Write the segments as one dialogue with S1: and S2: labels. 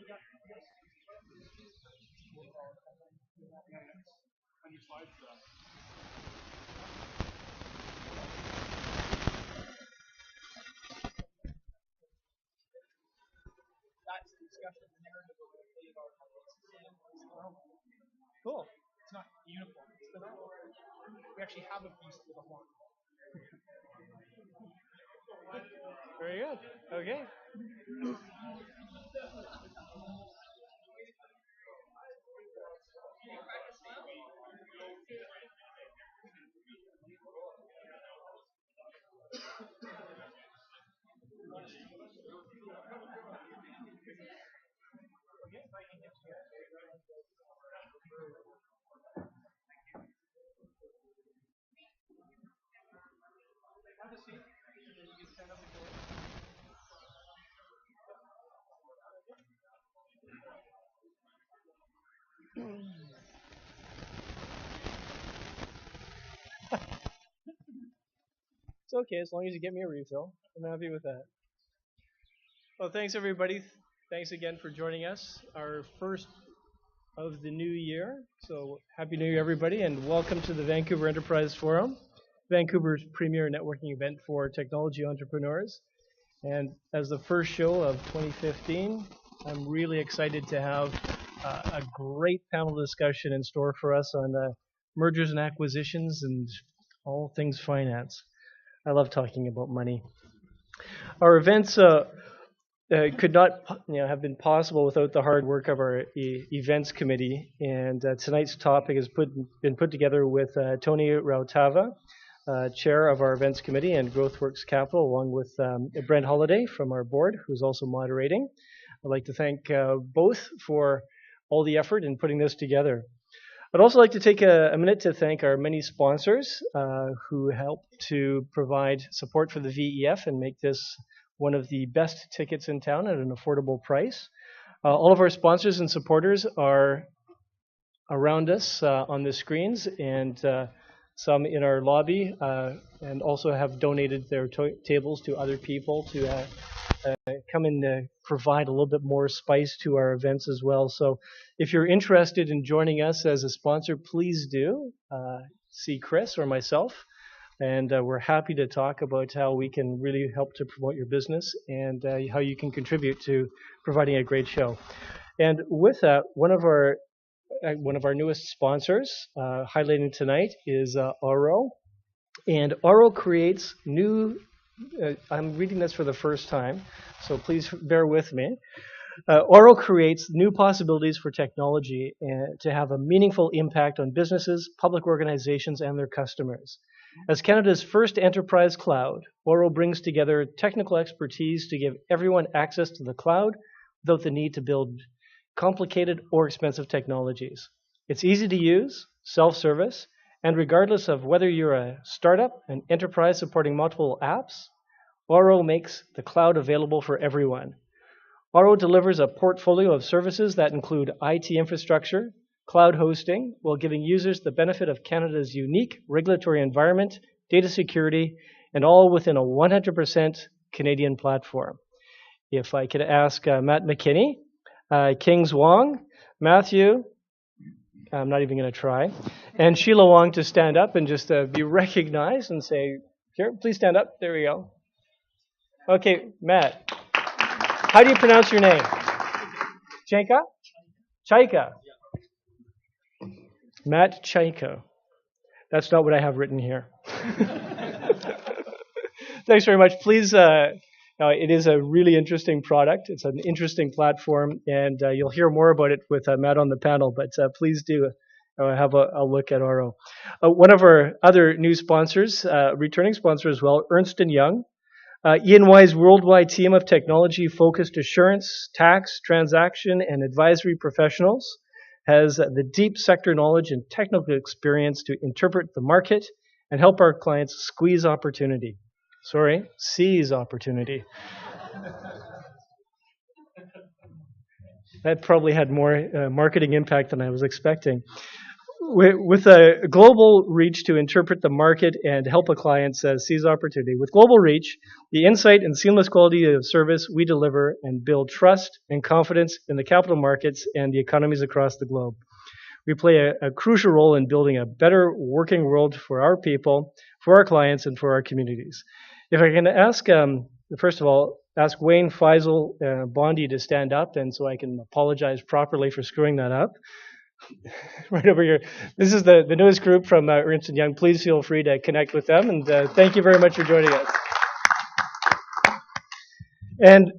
S1: Cool. It's not uniform. We actually have a beast with a horn. Very good. Okay. It's okay as long as you get me a refill. I'm happy with that. Well, thanks everybody. Thanks again for joining us. Our first of the new year. So happy New Year, everybody, and welcome to the Vancouver Enterprise Forum, Vancouver's premier networking event for technology entrepreneurs. And as the first show of 2015, I'm really excited to have a great panel discussion in store for us on mergers and acquisitions and all things finance. I love talking about money. Our events could not have been possible without the hard work of our events committee. And tonight's topic has been put together with Tony Rautava, chair of our events committee and GrowthWorks Capital, along with Brent Holiday from our board, who's also moderating. I'd like to thank both for all the effort in putting this together. I'd also like to take a minute to thank our many sponsors who helped to provide support for the VEF and make this one of the best tickets in town at an affordable price. All of our sponsors and supporters are around us on the screens, and some in our lobby, and also have donated their tables to other people to come and provide a little bit more spice to our events as well. So if you're interested in joining us as a sponsor, please do see Chris or myself. And we're happy to talk about how we can really help to promote your business and how you can contribute to providing a great show. And with that, one of our newest sponsors, highlighting tonight, is Oro. And Oro creates new, I'm reading this for the first time, so please bear with me. Oro creates new possibilities for technology to have a meaningful impact on businesses, public organizations, and their customers. As Canada's first enterprise cloud, Oro brings together technical expertise to give everyone access to the cloud without the need to build complicated or expensive technologies. It's easy to use, self-service, and regardless of whether you're a startup, an enterprise supporting multiple apps, Oro makes the cloud available for everyone. Oro delivers a portfolio of services that include IT infrastructure, cloud hosting, while giving users the benefit of Canada's unique regulatory environment, data security, and all within a 100% Canadian platform. If I could ask Matt McKinney, Kings Wong, Matthew, I'm not even going to try, and Sheila Wong to stand up and just be recognized and say, here, please stand up. There we go. Okay, Matt, how do you pronounce your name? Chaika? Chaika. Matt Chaika. That's not what I have written here. Thanks very much. Please, it is a really interesting product. It's an interesting platform, and you'll hear more about it with Matt on the panel, but please do have a look at Oro. One of our other new sponsors, returning sponsor as well, Ernst & Young. E&Y's worldwide team of technology-focused assurance, tax, transaction, and advisory professionals has the deep sector knowledge and technical experience to interpret the market and help our clients seize opportunity. That probably had more marketing impact than I was expecting. with a global reach to interpret the market and help a client seize opportunity. With global reach, the insight and seamless quality of service we deliver and build trust and confidence in the capital markets and the economies across the globe. We play a crucial role in building a better working world for our people, for our clients, and for our communities. If I can ask, first of all, ask Wayne Faisal Bondi to stand up, and so I can apologize properly for screwing that up. Right over here. This is the newest group from Ernst & Young. Please feel free to connect with them, and thank you very much for joining us. And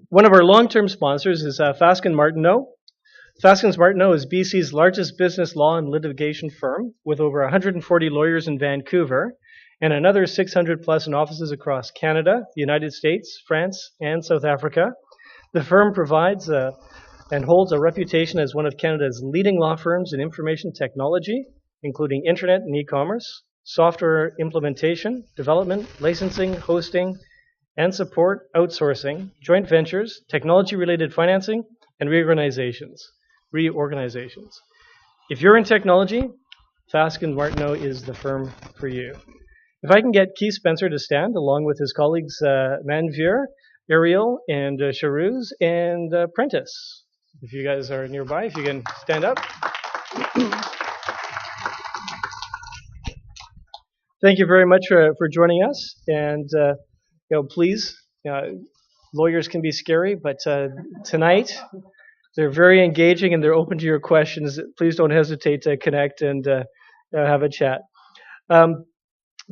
S1: one of our long-term sponsors is Fasken Martineau. Fasken Martineau is BC's largest business law and litigation firm, with over 140 lawyers in Vancouver and another 600 plus in offices across Canada, the United States, France, and South Africa. The firm provides and holds a reputation as one of Canada's leading law firms in information technology, including internet and e-commerce, software implementation, development, licensing, hosting, and support, outsourcing, joint ventures, technology-related financing, and reorganizations. If you're in technology, Fasken Martineau is the firm for you. If I can get Keith Spencer to stand, along with his colleagues Manveer, Ariel, and Charuz, and Prentice. If you guys are nearby, if you can stand up. Thank you very much for joining us. And please, lawyers can be scary, but tonight they're very engaging and they're open to your questions. Please don't hesitate to connect and have a chat.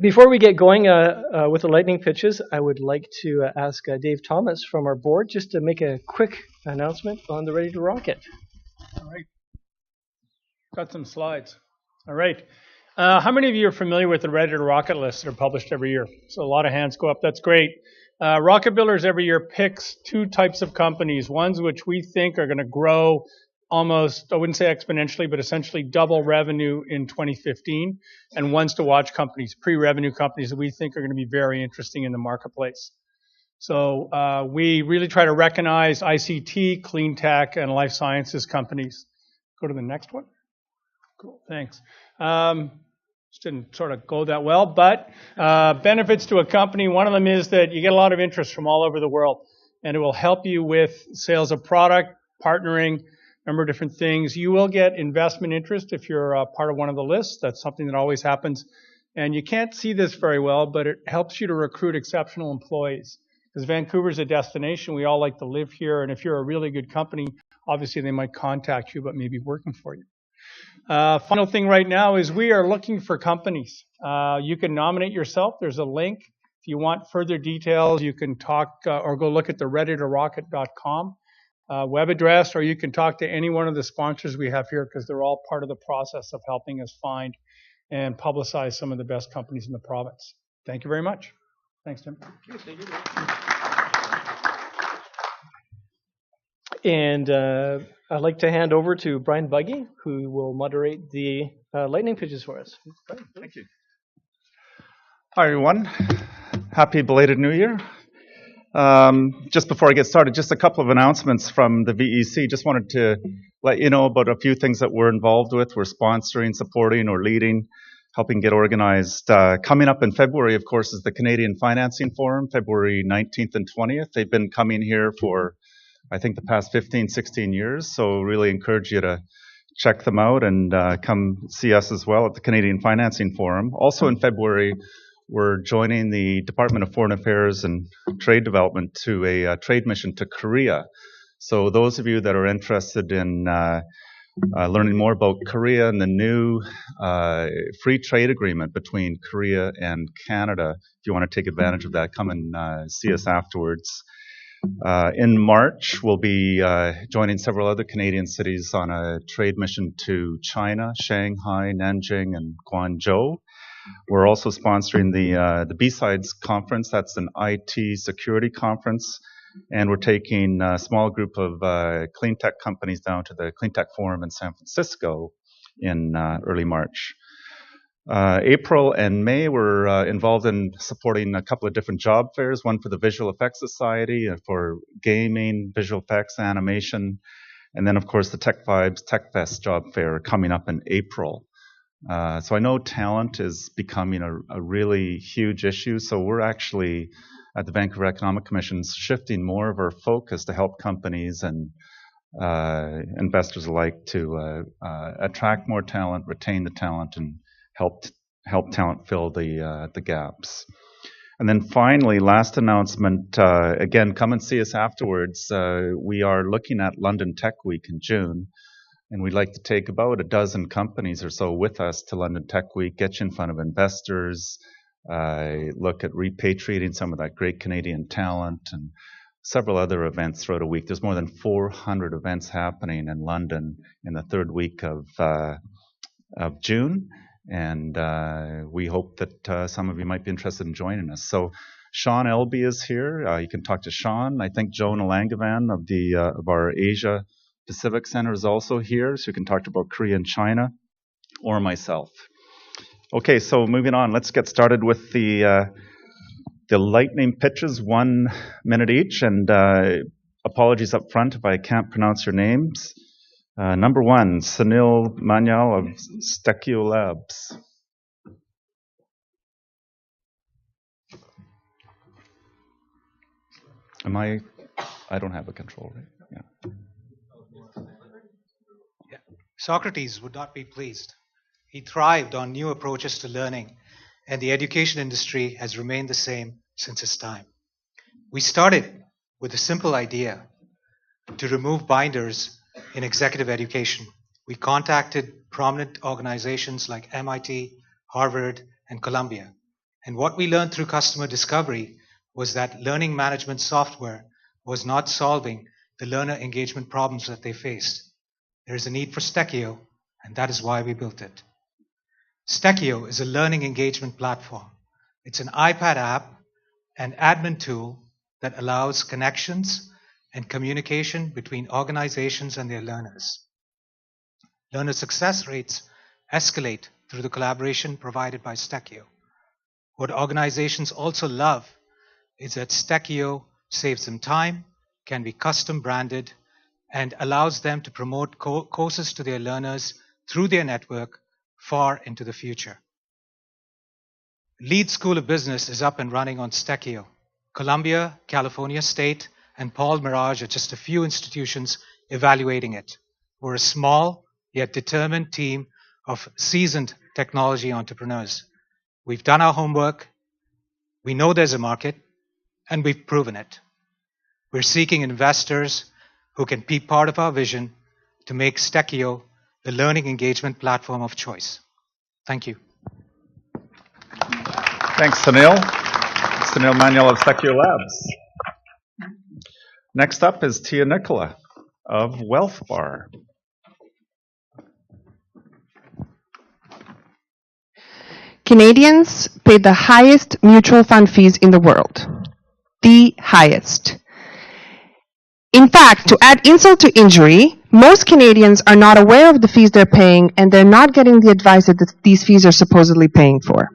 S1: Before we get going with the lightning pitches, I would like to ask Dave Thomas from our board just to make a quick announcement on the Ready to Rocket.
S2: All right. Got some slides. All right. How many of you are familiar with the Ready to Rocket lists that are published every year? So a lot of hands go up. That's great. Rocket Builders every year picks two types of companies, ones which we think are going to grow almost, I wouldn't say exponentially, but essentially double revenue in 2015, and ones to watch companies, pre-revenue companies that we think are going to be very interesting in the marketplace. So we really try to recognize ICT, clean tech, and life sciences companies. Go to the next one. Cool, thanks. Just didn't sort of go that well, but benefits to a company, one of them is that you get a lot of interest from all over the world, and it will help you with sales of product, partnering, a number of different things. You will get investment interest if you're part of one of the lists. That's something that always happens. And you can't see this very well, but it helps you to recruit exceptional employees. Because Vancouver's a destination, we all like to live here, and if you're a really good company, obviously they might contact you about maybe working for you. Final thing right now is we are looking for companies. You can nominate yourself. There's a link. If you want further details, you can talk or go look at the readytorocket.com web address, or you can talk to any one of the sponsors we have here because they're all part of the process of helping us find and publicize some of the best companies in the province. Thank you very much. Thanks, Tim.
S1: Thank you. And I'd like to hand over to Brian Buggy, who will moderate the lightning pitches for us. Brian,
S3: thank you. Hi, everyone. Happy belated New Year. Just before I get started, just a couple of announcements from the VEC. Just wanted to let you know about a few things that we're involved with. We're sponsoring, supporting, or leading, helping get organized. Coming up in February, of course, is the Canadian Financing Forum, February 19th and 20th. They've been coming here for, I think, the past 15, 16 years. So really encourage you to check them out and come see us as well at the Canadian Financing Forum. Also in February, we're joining the Department of Foreign Affairs and Trade Development to a trade mission to Korea. So those of you that are interested in learning more about Korea and the new free trade agreement between Korea and Canada, if you want to take advantage of that, come and see us afterwards. In March, we'll be joining several other Canadian cities on a trade mission to China, Shanghai, Nanjing, and Guangzhou. We're also sponsoring the B-Sides conference. That's an IT security conference. And we're taking a small group of clean tech companies down to the Clean Tech Forum in San Francisco in early March. April and May, we're involved in supporting a couple of different job fairs, one for the Visual Effects Society, for gaming, visual effects, animation, And then, of course, the Tech Vibes Tech Fest job fair coming up in April. So I know talent is becoming a really huge issue. So we're actually, at the Vancouver Economic Commission, shifting more of our focus to help companies and investors alike to attract more talent, retain the talent, and help talent fill the gaps. And then finally, last announcement, again, come and see us afterwards. We are looking at London Tech Week in June, and we'd like to take about a dozen companies or so with us to London Tech Week, get you in front of investors, look at repatriating some of that great Canadian talent, and several other events throughout a week. There's more than 400 events happening in London in the third week of June. And we hope that some of you might be interested in joining us. So Sean Elby is here. You can talk to Sean. I think Jonah Langavan of our Asia Pacific Center is also here, so you can talk about Korea and China, or myself. Okay, so moving on, let's get started with the lightning pitches, 1 minute each, and apologies up front if I can't pronounce your names. Number 1, Sunil Manyal of Stekio Labs. I don't have a control, right? Yeah.
S4: Socrates would not be pleased. He thrived on new approaches to learning, and the education industry has remained the same since his time. We started with a simple idea to remove binders in executive education. We contacted prominent organizations like MIT, Harvard, and Columbia. And what we learned through customer discovery was that learning management software was not solving the learner engagement problems that they faced. There is a need for Stekio, and that is why we built it. Stekio is a learning engagement platform. It's an iPad app and admin tool that allows connections and communication between organizations and their learners. Learner success rates escalate through the collaboration provided by Stekio. What organizations also love is that Stekio saves them time, can be custom branded, and allows them to promote courses to their learners through their network far into the future. Leeds School of Business is up and running on Stekio. Columbia, California State, and Paul Mirage are just a few institutions evaluating it. We're a small yet determined team of seasoned technology entrepreneurs. We've done our homework, we know there's a market, and we've proven it. We're seeking investors who can be part of our vision to make Stekio the learning engagement platform of choice. Thank you.
S3: Thanks, Sunil. Sunil Manyal of Stekio Labs. Next up is Tia Nicola of Wealth Bar.
S5: Canadians pay the highest mutual fund fees in the world. The highest. In fact, to add insult to injury, most Canadians are not aware of the fees they're paying, and they're not getting the advice that these fees are supposedly paying for.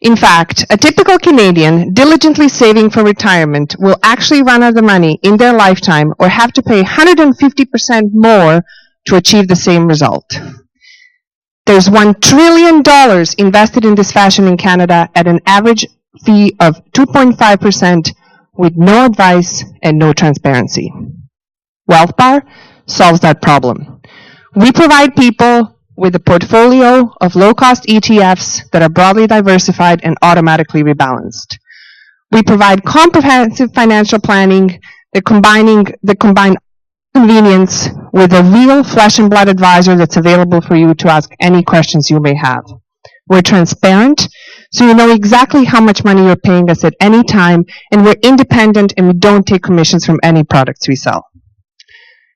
S5: In fact, a typical Canadian diligently saving for retirement will actually run out of money in their lifetime or have to pay 150% more to achieve the same result. There's $1 trillion invested in this fashion in Canada at an average fee of 2.5%, with no advice and no transparency. Wealth Bar solves that problem. We provide people with a portfolio of low-cost ETFs that are broadly diversified and automatically rebalanced. We provide comprehensive financial planning that combine convenience with a real flesh and blood advisor that's available for you to ask any questions you may have. We're transparent, so you know exactly how much money you're paying us at any time, and we're independent and we don't take commissions from any products we sell.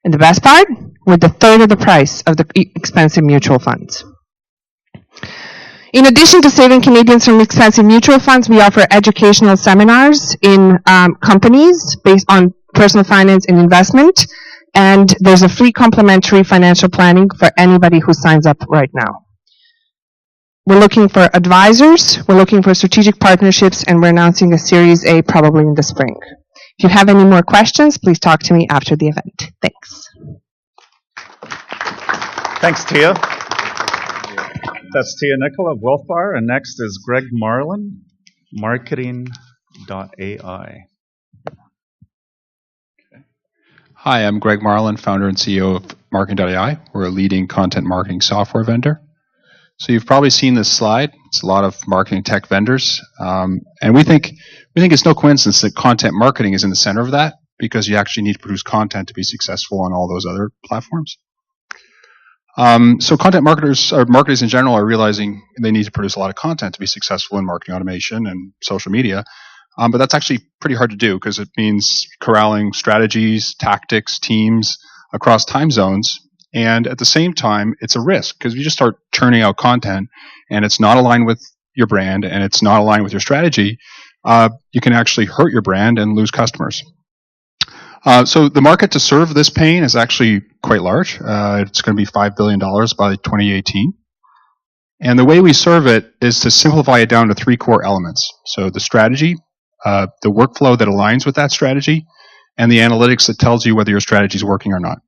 S5: And the best part, we're the third of the price of the expensive mutual funds. In addition to saving Canadians from expensive mutual funds, we offer educational seminars in companies based on personal finance and investment, and there's a free complimentary financial planning for anybody who signs up right now. We're looking for advisors, we're looking for strategic partnerships, and we're announcing a Series A probably in the spring. If you have any more questions, please talk to me after the event. Thanks.
S3: Thanks, Tia. That's Tia Nicol of WealthBar, and next is Greg Marlin, Marketing.ai.
S6: Hi, I'm Greg Marlin, founder and CEO of Marketing.ai. We're a leading content marketing software vendor. So you've probably seen this slide. It's a lot of marketing tech vendors, and we think it's no coincidence that content marketing is in the center of that, because you actually need to produce content to be successful on all those other platforms. So content marketers, or marketers in general, are realizing they need to produce a lot of content to be successful in marketing automation and social media. But that's actually pretty hard to do, because it means corralling strategies, tactics, teams across time zones. And at the same time, it's a risk, because if you just start churning out content and it's not aligned with your brand and it's not aligned with your strategy, you can actually hurt your brand and lose customers. So the market to serve this pain is actually quite large. It's going to be $5 billion by 2018. And the way we serve it is to simplify it down to three core elements. So the strategy, the workflow that aligns with that strategy, and the analytics that tells you whether your strategy is working or not.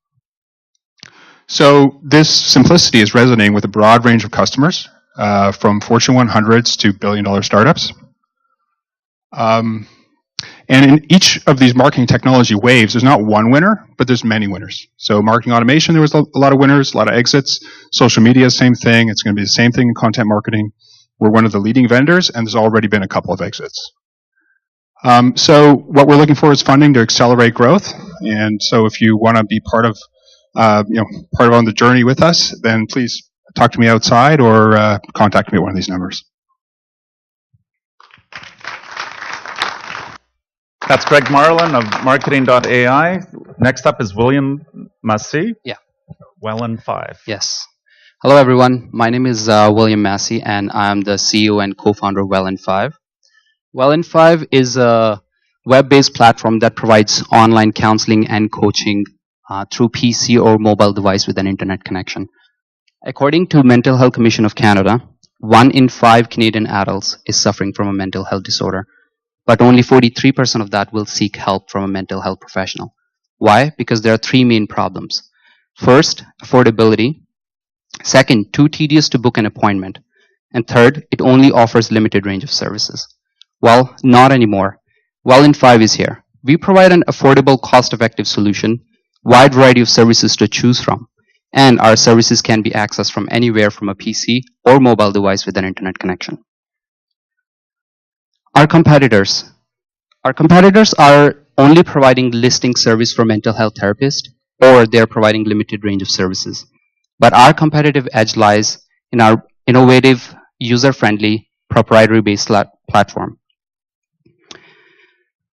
S6: So this simplicity is resonating with a broad range of customers, from Fortune 100s to billion-dollar startups. And in each of these marketing technology waves, there's not one winner, but there's many winners. So marketing automation, there was a lot of winners, a lot of exits. Social media, same thing. It's going to be the same thing in content marketing. We're one of the leading vendors, and there's already been a couple of exits. So what we're looking for is funding to accelerate growth. And so if you want to be part of on the journey with us, then please talk to me outside or contact me at one of these numbers.
S3: That's Greg Marlin of Marketing.ai. Next up is William Massey.
S7: Yeah.
S3: Wellen5.
S7: Yes. Hello, everyone. My name is William Massey, and I'm the CEO and co-founder of Wellen5. Wellen5 is a web-based platform that provides online counseling and coaching through PC or mobile device with an internet connection. According to Mental Health Commission of Canada, 1 in 5 Canadian adults is suffering from a mental health disorder, but only 43% of that will seek help from a mental health professional. Why? Because there are 3 main problems. First, affordability. Second, too tedious to book an appointment. And third, it only offers limited range of services. Well, not anymore. Wellen5 is here. We provide an affordable, cost-effective solution, wide variety of services to choose from, and our services can be accessed from anywhere from a PC or mobile device with an internet connection. Our competitors are only providing listing service for mental health therapists, or they're providing limited range of services. But our competitive edge lies in our innovative, user-friendly, proprietary-based platform.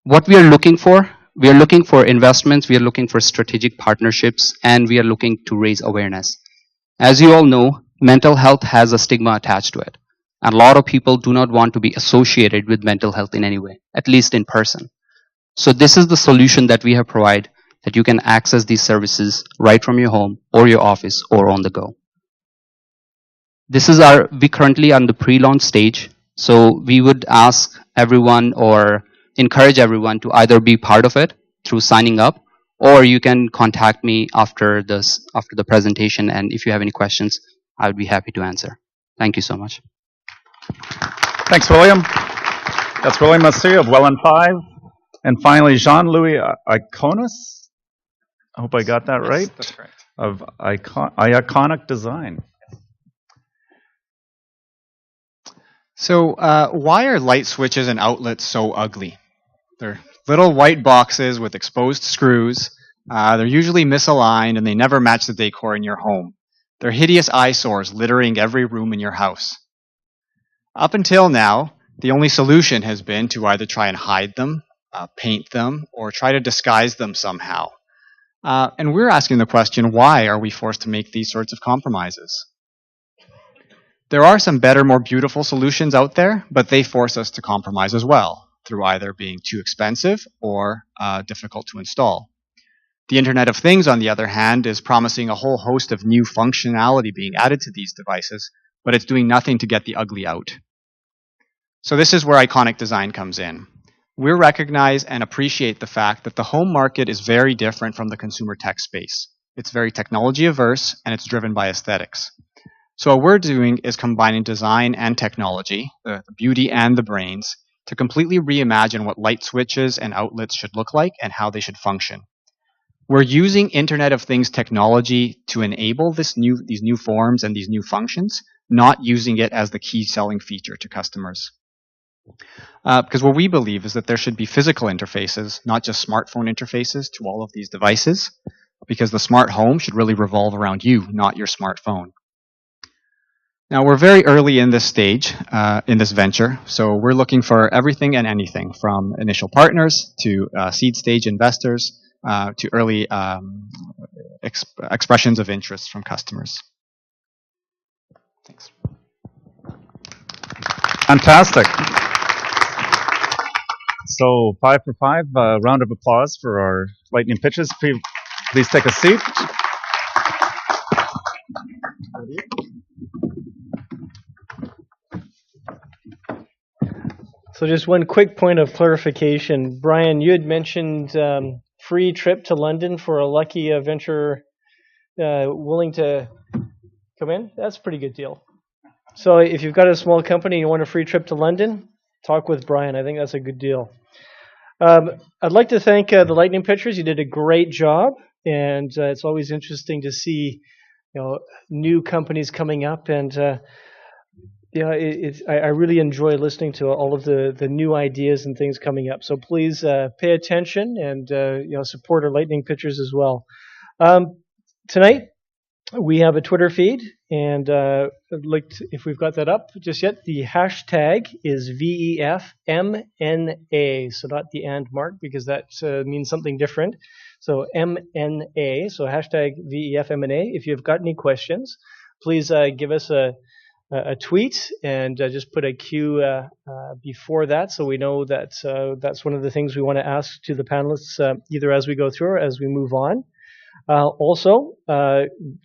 S7: What we are looking for investments, we are looking for strategic partnerships, and we are looking to raise awareness. As you all know, mental health has a stigma attached to it. And a lot of people do not want to be associated with mental health in any way, at least in person. So this is the solution that we have provided, that you can access these services right from your home or your office or on the go. We currently are on the pre-launch stage. So we would ask everyone or encourage everyone to either be part of it through signing up, or you can contact me after the presentation. And if you have any questions, I would be happy to answer. Thank you so much.
S3: Thanks, William. That's William Massey of Wellen5. And finally, Jean-Louis Iconis. I hope I got that right.
S8: That's correct.
S3: Of Iaconic Design.
S8: So why are light switches and outlets so ugly? They're little white boxes with exposed screws. They're usually misaligned, and they never match the decor in your home. They're hideous eyesores littering every room in your house. Up until now, the only solution has been to either try and hide them, paint them, or try to disguise them somehow. And we're asking the question, why are we forced to make these sorts of compromises? There are some better, more beautiful solutions out there, but they force us to compromise as well, through either being too expensive or difficult to install. The Internet of Things, on the other hand, is promising a whole host of new functionality being added to these devices, but it's doing nothing to get the ugly out. So this is where Iconic Design comes in. we recognize and appreciate the fact that the home market is very different from the consumer tech space. It's very technology averse and it's driven by aesthetics. So what we're doing is combining design and technology, the beauty and the brains, to completely reimagine what light switches and outlets should look like and how they should function. We're using Internet of Things technology to enable these new forms and these new functions, not using it as the key selling feature to customers. Because what we believe is that there should be physical interfaces, not just smartphone interfaces to all of these devices, because the smart home should really revolve around you, not your smartphone. Now, we're very early in this stage, in this venture, so we're looking for everything and anything from initial partners to seed stage investors to early expressions of interest from customers. Thanks.
S3: Fantastic. So 5 for 5, round of applause for our lightning pitches. Please take a seat.
S1: So just one quick point of clarification. Brian, you had mentioned free trip to London for a lucky venture willing to come in. That's a pretty good deal. So if you've got a small company and you want a free trip to London, talk with Brian. I think that's a good deal. I'd like to thank the Lightning Pitchers. You did a great job, and it's always interesting to see, new companies coming up, and I really enjoy listening to all of the new ideas and things coming up. So please pay attention and support our Lightning Pitchers as well. Tonight we have a Twitter feed, and if we've got that up just yet, the hashtag is VEFMNA, so not the and mark because that means something different. So MNA, so hashtag VEFMNA. If you've got any questions, please give us a tweet and just put a Q before that, so we know that that's one of the things we want to ask to the panelists either as we go through or as we move on. Also,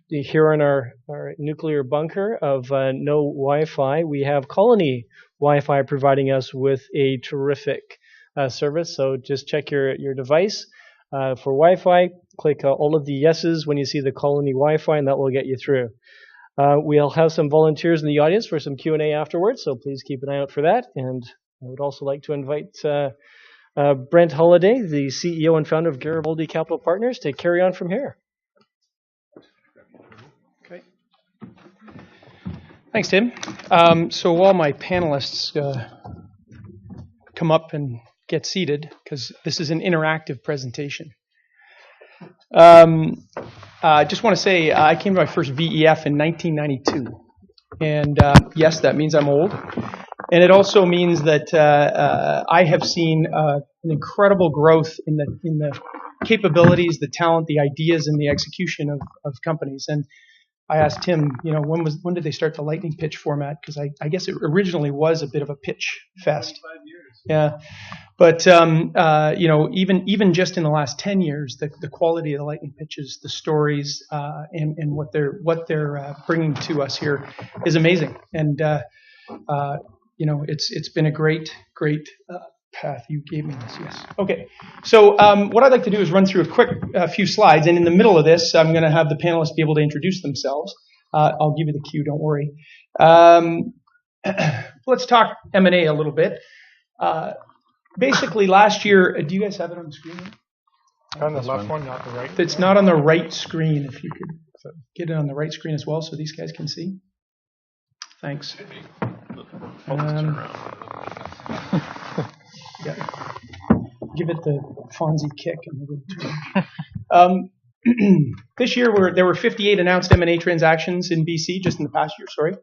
S1: here in our nuclear bunker of no Wi-Fi, we have Colony Wi-Fi providing us with a terrific service. So just check your device for Wi-Fi. Click all of the yeses when you see the Colony Wi-Fi, and that will get you through. We'll have some volunteers in the audience for some Q&A afterwards, so please keep an eye out for that. And I would also like to invite Brent Holliday, the CEO and founder of Garibaldi Capital Partners, to carry on from here.
S2: Okay. Thanks, Tim. So while my panelists come up and get seated, because this is an interactive presentation, I just want to say I came to my first VEF in 1992. And yes, that means I'm old. And it also means that I have seen an incredible growth in the capabilities, the talent, the ideas, and the execution of companies. And I asked Tim, when did they start the lightning pitch format? Because I guess it originally was a bit of a pitch fest. 25 years. Yeah, but even just in the last 10 years, the quality of the lightning pitches, the stories, and what they're bringing to us here is amazing. And it's been a great path. You gave me this, yes. Okay, so what I'd like to do is run through a few slides, and in the middle of this, I'm going to have the panelists be able to introduce themselves. I'll give you the cue, don't worry. Let's talk M&A a little bit. Basically, last year, do you guys have it on the screen?
S9: On the left one, not the right.
S2: It's not on the right screen. If you could get it on the right screen as well, so these guys can see. Thanks. Yeah. Give it the Fonzie kick. This year, there were 58 announced M&A transactions in BC, just in the past year, sorry.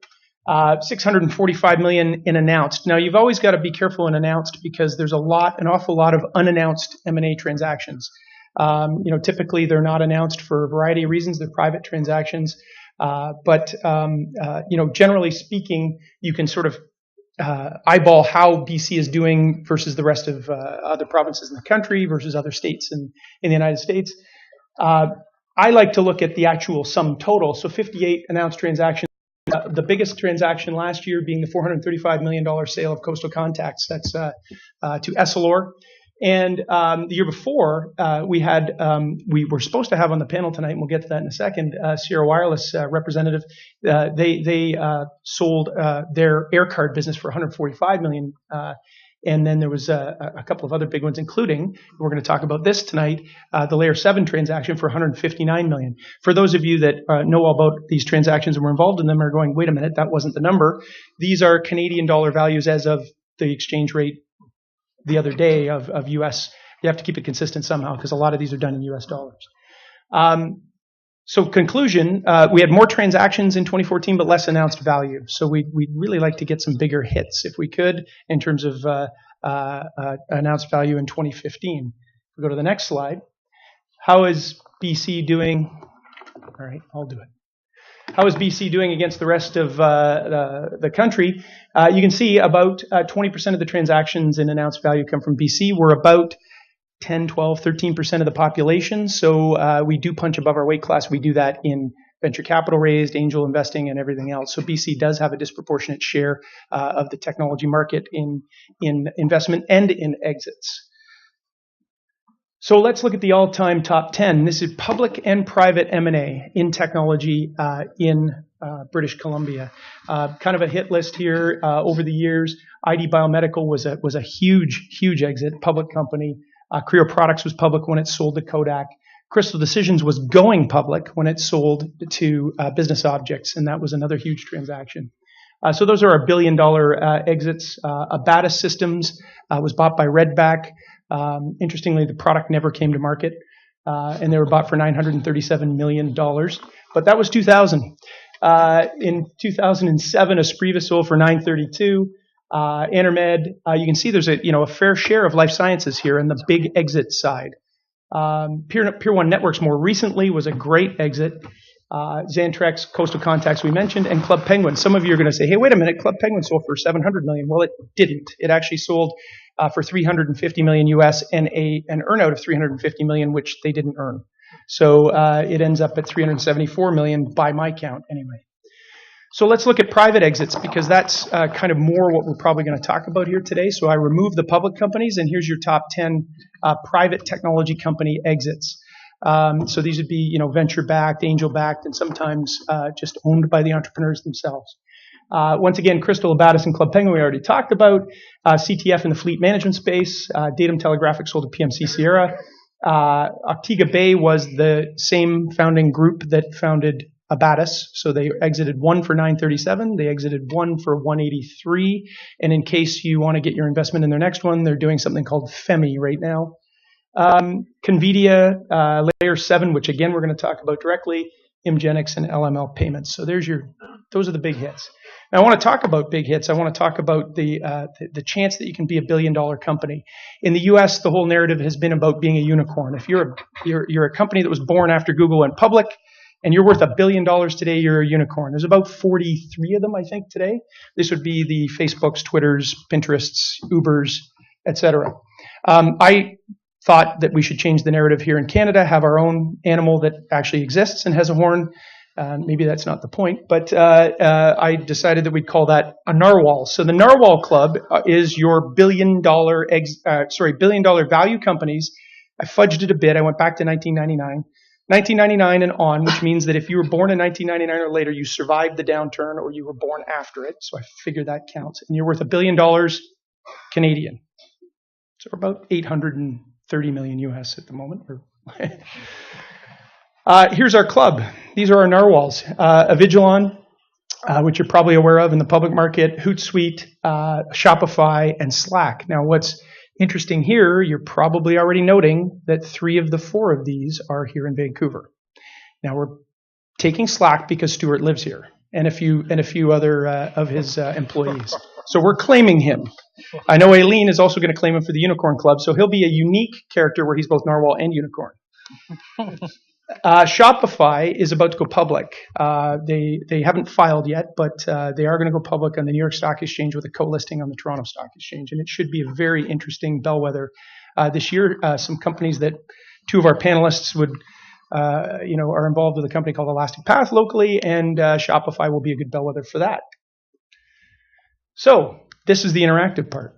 S2: 645 million in announced. Now, you've always got to be careful in announced because there's an awful lot of unannounced M&A transactions. Typically they're not announced for a variety of reasons. They're private transactions. But generally speaking, you can sort of eyeball how BC is doing versus the rest of other provinces in the country versus other states in the United States. I like to look at the actual sum total. So 58 announced transactions.
S10: the biggest transaction last year being the $435 million sale of Coastal Contacts. That's to Essilor. And the year before, we were supposed to have on the panel tonight, and we'll get to that in a second, Sierra Wireless representative. They sold their air card business for $145 million. And then there was a couple of other big ones, including, we're going to talk about this tonight, the Layer 7 transaction for $159 million. For those of you that know all about these transactions and were involved in them are going, wait a minute, that wasn't the number. These are Canadian dollar values as of the exchange rate the other day of U.S. You have to keep it consistent somehow because a lot of these are done in U.S. dollars. So conclusion, we had more transactions in 2014 but less announced value. So we'd really like to get some bigger hits if we could in terms of announced value in 2015. We go to the next slide. How is BC doing? All right, I'll do it. How is BC doing against the rest of the country? You can see about 20% of the transactions in announced value come from BC. We're about 10, 12, 13% of the population. So we do punch above our weight class. We do that in venture capital raised, angel investing, and everything else. So BC does have a disproportionate share of the technology market in investment and in exits. So let's look at the all-time top 10. This is public and private M&A in technology in British Columbia. Kind of a hit list here over the years. ID Biomedical was a huge exit, public company. Creo Products was public when it sold to Kodak. Crystal Decisions was going public when it sold to Business Objects, and that was another huge transaction. So those are our billion-dollar exits. Abatis Systems was bought by Redback. Interestingly, the product never came to market, and they were bought for $937 million. But that was 2000. In 2007, Espreva sold for $932. Intermed, you can see there's a fair share of life sciences here in the big exit side. Pier 1 Networks more recently was a great exit. Xantrex, Coastal Contacts we mentioned, and Club Penguin. Some of you are going to say, hey, wait a minute, Club Penguin sold for $700 million. Well, it didn't. It actually sold for $350 million US and an earnout of $350 million, which they didn't earn. So it ends up at $374 million by my count anyway. So let's look at private exits because that's kind of more what we're probably going to talk about here today. So I removed the public companies, and here's your top 10 private technology company exits. So these would be, venture-backed, angel-backed, and sometimes just owned by the entrepreneurs themselves. Once again, Crystal, Abatis, and Club Penguin we already talked about. CTF in the fleet management space. Datum Telegraphics sold to PMC Sierra. Ortega Bay was the same founding group that founded Abatis. So they exited one for $937. They exited one for $183. And in case you want to get your investment in their next one, they're doing something called FEMI right now. Convidia, Layer 7, which again we're going to talk about directly, Imgenix, and LML Payments. So those are the big hits. Now I want to talk about big hits. I want to talk about the chance that you can be a billion-dollar company. In the U.S., the whole narrative has been about being a unicorn. If you're a company that was born after Google went public, and you're worth $1 billion today, you're a unicorn. There's about 43 of them, I think, today. This would be the Facebooks, Twitters, Pinterests, Ubers, etc. I thought that we should change the narrative here in Canada, have our own animal that actually exists and has a horn. Maybe that's not the point, but I decided that we'd call that a narwhal. So the Narwhal Club is your billion-dollar value companies. I fudged it a bit. I went back to 1999. 1999 and on, which means that if you were born in 1999 or later, you survived the downturn or you were born after it. So I figure that counts. And you're worth $1 billion Canadian. So we're about 830 million US at the moment. Here's our club. These are our narwhals. Avigilon, which you're probably aware of in the public market, Hootsuite, Shopify, and Slack. Now what's interesting here, you're probably already noting that 3 of the 4 of these are here in Vancouver. Now we're taking Slack because Stuart lives here, and a few other of his employees. So we're claiming him. I know Aileen is also going to claim him for the Unicorn Club, so he'll be a unique character where he's both narwhal and unicorn. Shopify is about to go public. They haven't filed yet, but they are going to go public on the New York Stock Exchange with a co-listing on the Toronto Stock Exchange, and it should be a very interesting bellwether this year. Some companies that 2 of our panelists would are involved with a company called Elastic Path locally, and Shopify will be a good bellwether for that. So this is the interactive part.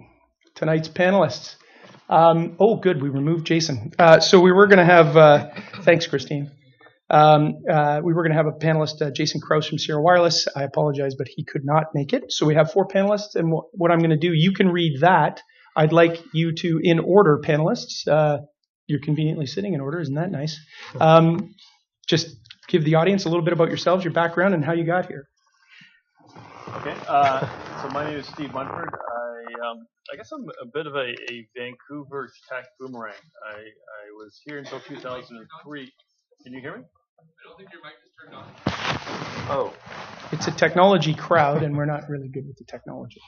S10: Tonight's panelists. Good, we removed Jason. So we were going to have, thanks, Christine. We were going to have a panelist, Jason Krause from Sierra Wireless. I apologize, but he could not make it. So we have 4 panelists, and what I'm going to do, you can read that. I'd like you to, in order, panelists, you're conveniently sitting in order, isn't that nice? Just give the audience a little bit about yourselves, your background, and how you got here.
S11: Okay, so my name is Steve Munford. I guess I'm a bit of a Vancouver tech boomerang. I was here until 2003. Can you hear me? I don't think your mic is turned on. Oh.
S10: It's a technology crowd, and we're not really good with the technology.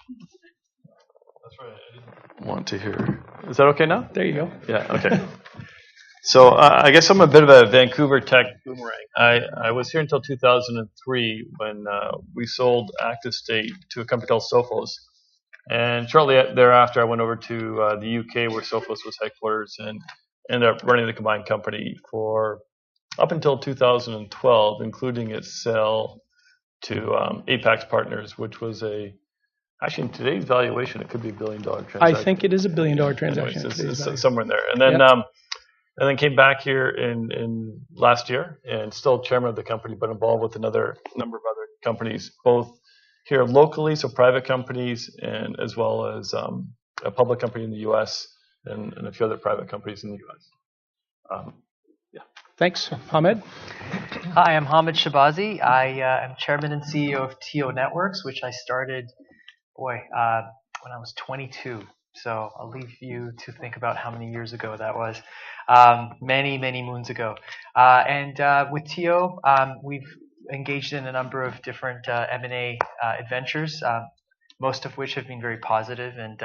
S11: That's right. I didn't want to hear. Is that okay now?
S10: There you go.
S11: Yeah, okay. So I guess I'm a bit of a Vancouver tech boomerang. I was here until 2003 when we sold ActiveState to a company called Sophos. And shortly thereafter, I went over to the UK where Sophos was headquarters and ended up running the combined company for up until 2012, including its sale to Apex Partners, which was actually in today's valuation, it could be $1 billion transaction.
S10: I think it is $1 billion transaction.
S11: Anyways, it's somewhere in there. And then came back here in last year and still chairman of the company, but involved with another number of other companies, both here locally, so private companies, and as well as a public company in the U.S. and a few other private companies in the U.S.
S10: Thanks. Hamed?
S12: Hi, I'm Hamed Shabazi. I am chairman and CEO of TO Networks, which I started, when I was 22. So I'll leave you to think about how many years ago that was. Many, many moons ago. And with TO, we've engaged in a number of different M&A adventures, most of which have been very positive and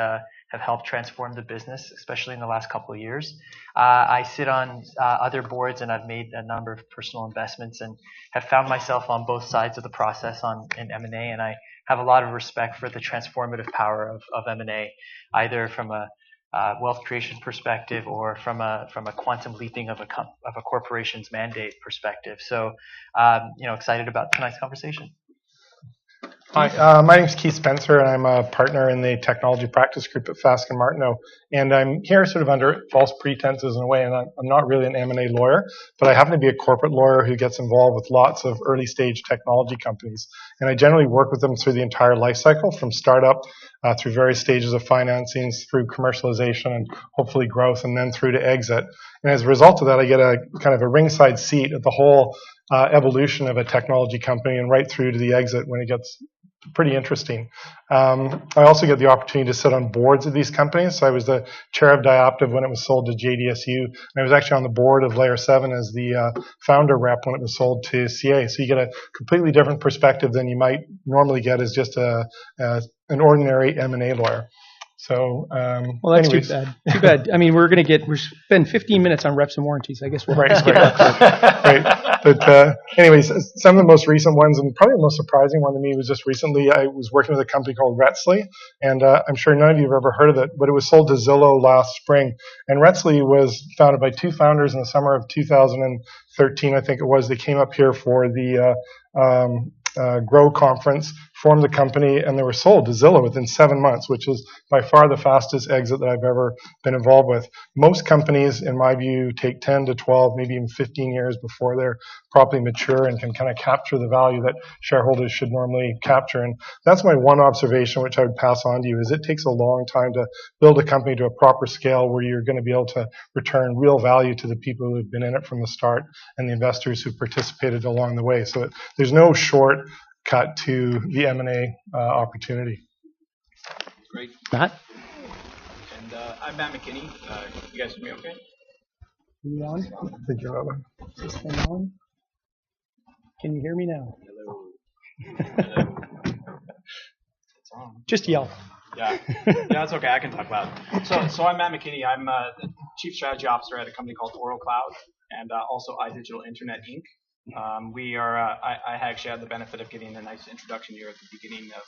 S12: have helped transform the business, especially in the last couple of years. I sit on other boards, and I've made a number of personal investments and have found myself on both sides of the process in M&A, and I have a lot of respect for the transformative power of M&A, either from a wealth creation perspective or from a quantum leaping of a corporation's mandate perspective. So, excited about tonight's conversation.
S9: Hi, my name is Keith Spencer, and I'm a partner in the technology practice group at Fasken Martineau. And I'm here sort of under false pretenses in a way, and I'm not really an M&A lawyer, but I happen to be a corporate lawyer who gets involved with lots of early stage technology companies. And I generally work with them through the entire life cycle, from startup through various stages of financings, through commercialization and hopefully growth, and then through to exit. And as a result of that, I get a kind of a ringside seat at the whole evolution of a technology company and right through to the exit when it gets pretty interesting. I also get the opportunity to sit on boards of these companies. So I was the chair of Dioptive when it was sold to JDSU. And I was actually on the board of Layer 7 as the founder rep when it was sold to CA. So you get a completely different perspective than you might normally get as just an ordinary M&A lawyer. So,
S10: well, that's anyways. Too bad. Too bad. I mean, we're spend 15 minutes on reps and warranties. I guess we'll
S9: right. But anyways, some of the most recent ones, and probably the most surprising one to me was just recently. I was working with a company called Retzly, and I'm sure none of you have ever heard of it, but it was sold to Zillow last spring. And Retzly was founded by 2 founders in the summer of 2013, I think it was. They came up here for the Grow conference, formed the company, and they were sold to Zillow within 7 months, which is by far the fastest exit that I've ever been involved with. Most companies, in my view, take 10 to 12, maybe even 15 years before they're properly mature and can kind of capture the value that shareholders should normally capture. And that's my one observation, which I would pass on to you, is it takes a long time to build a company to a proper scale where you're going to be able to return real value to the people who have been in it from the start and the investors who participated along the way. So there's no short cut to the M&A opportunity.
S13: Great.
S10: Matt?
S13: And I'm Matt McKinney. You guys hear me okay?
S10: Are you on?
S9: I think you're on.
S10: Is this thing on? Can you hear me now?
S13: Hello. It's on.
S10: Just yell.
S13: Yeah, that's okay. I can talk loud. So I'm Matt McKinney. I'm the Chief Strategy Officer at a company called Oro Cloud, and also iDigital Internet Inc. I actually had the benefit of getting a nice introduction here at the beginning of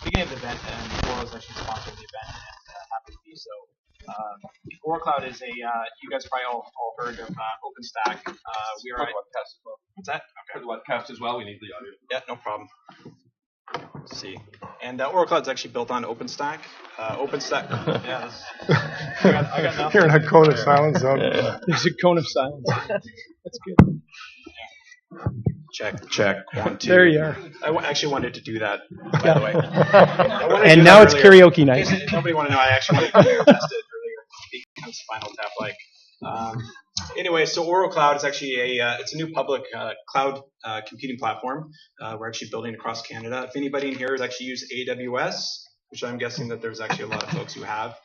S13: the event, and Oro's actually sponsored the event, and happy to be so. OracleCloud is you guys probably all heard of OpenStack. We are. What's that? Okay. For the webcast as well, we need the audio. Yeah, no problem. Let's see. And OracleCloud is actually built on OpenStack. OpenStack. Yeah. I got nothing.
S9: You're in a cone of silence zone.
S10: There's a cone of silence. That's good.
S13: Check. 1, 2.
S10: There you are.
S13: I actually wanted to do that, by the way.
S10: And now it's karaoke night.
S13: Nobody want to know. I actually wanted to test it earlier. Kind of Spinal Tap like. Anyway, so OracleCloud is actually it's a new public cloud computing platform. We're actually building across Canada. If anybody in here has actually used AWS, which I'm guessing that there's actually a lot of folks who have,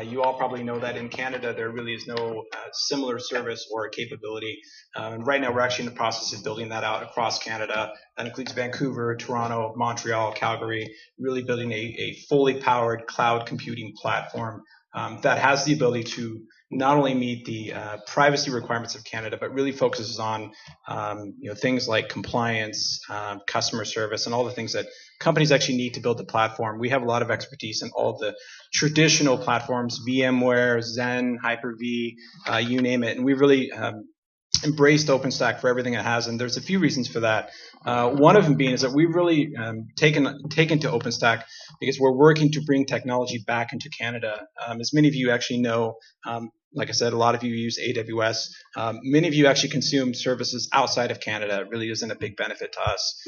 S13: you all probably know that in Canada there really is no similar service or capability. And right now we're actually in the process of building that out across Canada. That includes Vancouver, Toronto, Montreal, Calgary, really building a fully powered cloud computing platform that has the ability to not only meet the privacy requirements of Canada, but really focuses on things like compliance, customer service, and all the things that companies actually need to build the platform. We have a lot of expertise in all of the traditional platforms, VMware, Zen, Hyper-V, you name it, and we really embraced OpenStack for everything it has, and there's a few reasons for that. One of them being is that we've really taken to OpenStack because we're working to bring technology back into Canada. As many of you actually know, like I said, a lot of you use AWS. Many of you actually consume services outside of Canada. It really isn't a big benefit to us.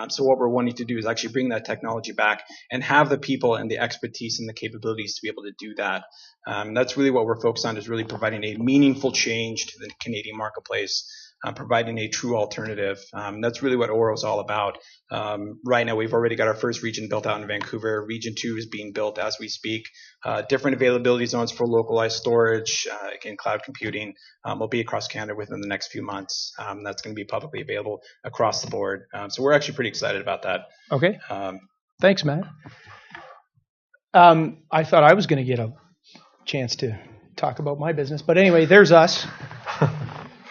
S13: So what we're wanting to do is actually bring that technology back and have the people and the expertise and the capabilities to be able to do that. That's really what we're focused on, is really providing a meaningful change to the Canadian marketplace, providing a true alternative. That's really what Oro is all about. Right now, we've already got our first region built out in Vancouver. Region 2 is being built as we speak. Different availability zones for localized storage, again, cloud computing, will be across Canada within the next few months. That's going to be publicly available across the board. So we're actually pretty excited about that.
S10: Okay. Thanks, Matt. I thought I was going to get a chance to talk about my business, but anyway, there's us.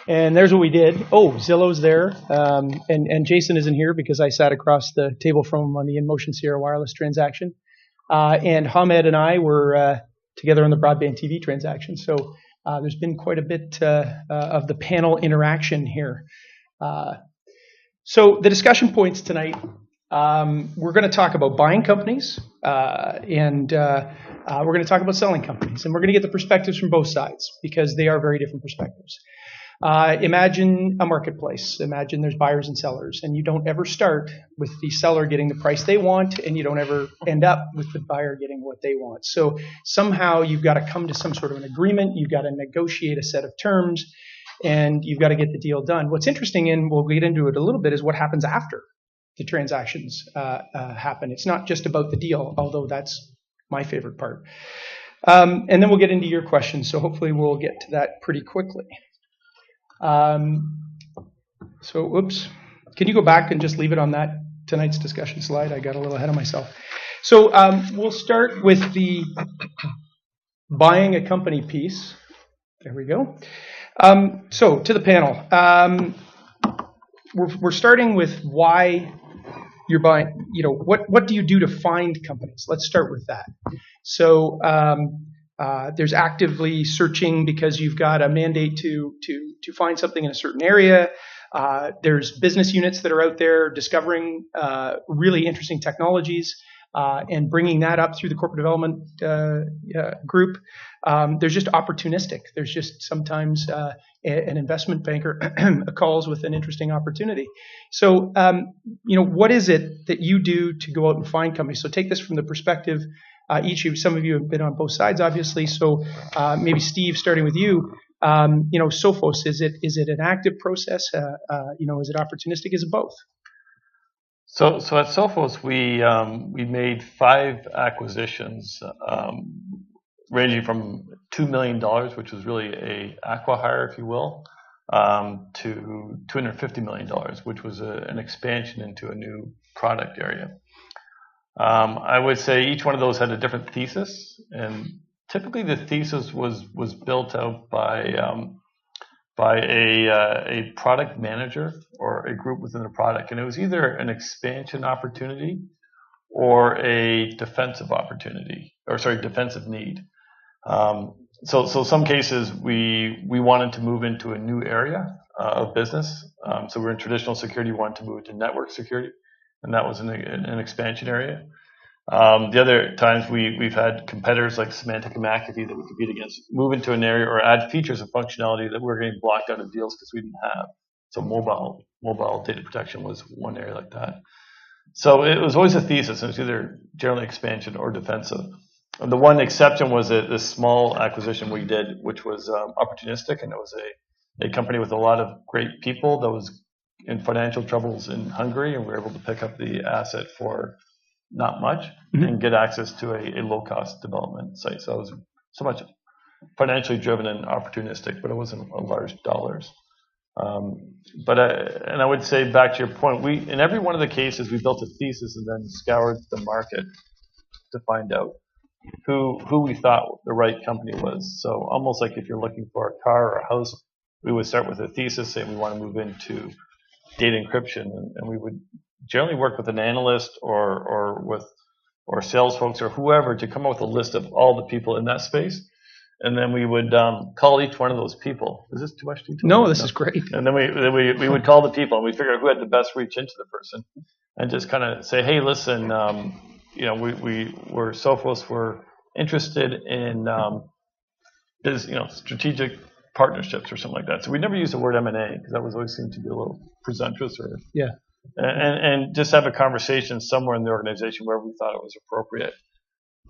S10: And there's what we did. Oh, Zillow's there. And Jason isn't here because I sat across the table from him on the InMotion Sierra Wireless transaction. And Hamed and I were together on the broadband TV transaction. So there's been quite a bit of the panel interaction here. So the discussion points tonight, we're going to talk about buying companies, and we're going to talk about selling companies. And we're going to get the perspectives from both sides because they are very different perspectives. Imagine a marketplace. Imagine there's buyers and sellers, and you don't ever start with the seller getting the price they want, and you don't ever end up with the buyer getting what they want. So somehow you've got to come to some sort of an agreement. You've got to negotiate a set of terms, and you've got to get the deal done. What's interesting, and we'll get into it a little bit, is what happens after the transactions happen. It's not just about the deal, although that's my favorite part. And then we'll get into your questions, so hopefully we'll get to that pretty quickly. So, oops. Can you go back and just leave it on that tonight's discussion slide? I got a little ahead of myself. So we'll start with the buying a company piece. There we go. So to the panel. We're starting with why you're buying. What do you do to find companies? Let's start with that. So there's actively searching because you've got a mandate to find something in a certain area. There's business units that are out there discovering really interesting technologies and bringing that up through the corporate development group. There's just opportunistic. There's just sometimes an investment banker calls with an interesting opportunity. So, what is it that you do to go out and find companies? So take this from the perspective. Some of you have been on both sides, obviously. So maybe Steve, starting with you. Sophos, is it an active process? Is it opportunistic? Is it both?
S11: So at Sophos, we made 5 acquisitions, ranging from $2 million, which was really a acqui-hire, if you will, to $250 million, which was an expansion into a new product area. I would say each one of those had a different thesis, and typically the thesis was built out by a product manager or a group within the product, and it was either an expansion opportunity or a defensive need. So some cases we wanted to move into a new area of business. So we're in traditional security, we wanted to move to network security, and that was an expansion area. The other times we've had competitors like Symantec and McAfee that we compete against move into an area or add features and functionality that we're getting blocked out of deals because we didn't have. So mobile data protection was one area like that. So it was always a thesis. It was either generally expansion or defensive. And the one exception was this small acquisition we did, which was opportunistic, and it was a company with a lot of great people that was in financial troubles in Hungary, and we were able to pick up the asset for not much and get access to a low-cost development site. So it was so much financially driven and opportunistic, but it wasn't large dollars. But I would say back to your point, in every one of the cases we built a thesis and then scoured the market to find out who we thought the right company was. So almost like if you're looking for a car or a house, we would start with a thesis saying we want to move into data encryption, and we would generally work with an analyst or sales folks or whoever to come up with a list of all the people in that space. And then we would call each one of those people. Is this too much detail?
S10: No, this is great.
S11: And then we would call the people, and we figure out who had the best reach into the person, and just kind of say, hey, listen, we're Sophos, we're interested in strategic partnerships or something like that. So we never used the word M&A because that was always seemed to be a little presumptuous, and just have a conversation somewhere in the organization where we thought it was appropriate.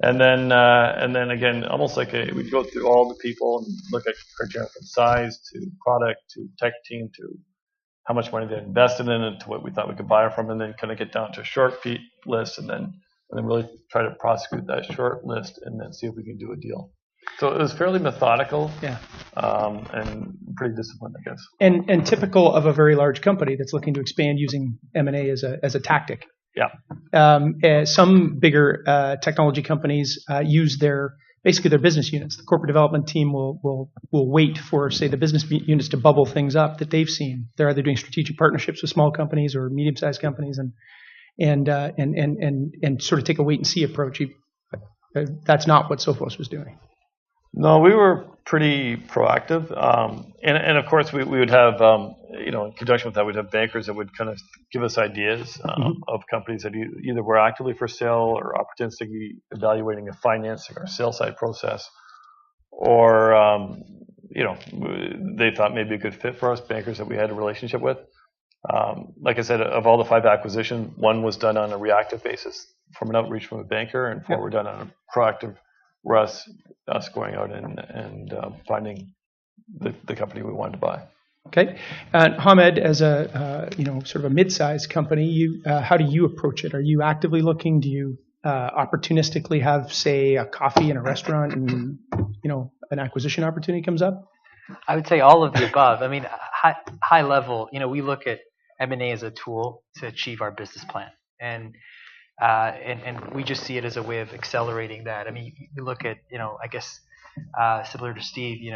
S11: And then again, almost like we'd go through all the people and look at criteria from size to product to tech team to how much money they invested in it to what we thought we could buy it from, and then kind of get down to a short list and then really try to prosecute that short list and then see if we can do a deal. So it was fairly methodical, and pretty disciplined, I guess.
S10: And typical of a very large company that's looking to expand using M&A as a tactic.
S11: Yeah.
S10: Some bigger technology companies use their business units. The corporate development team will wait for, say, the business units to bubble things up that they've seen. They're either doing strategic partnerships with small companies or medium-sized companies, and sort of take a wait and see approach. That's not what Sophos was doing.
S11: No, we were pretty proactive, and of course we would have, in conjunction with that, we'd have bankers that would kind of give us ideas of companies that either were actively for sale or opportunistically evaluating a financing or sales side process, or they thought maybe a good fit for us, bankers that we had a relationship with. Like I said, of all the 5 acquisitions, 1 was done on a reactive basis from an outreach from a banker, and 4 were done on a proactive. Us going out and finding the company we wanted to buy.
S10: Okay, Hamed, as a sort of a mid-sized company, how do you approach it? Are you actively looking? Do you opportunistically have, say, a coffee in a restaurant, and an acquisition opportunity comes up?
S12: I would say all of the above. I mean, high level, we look at M&A as a tool to achieve our business plan, and we just see it as a way of accelerating that. I mean, you look at, I guess, similar to Steve,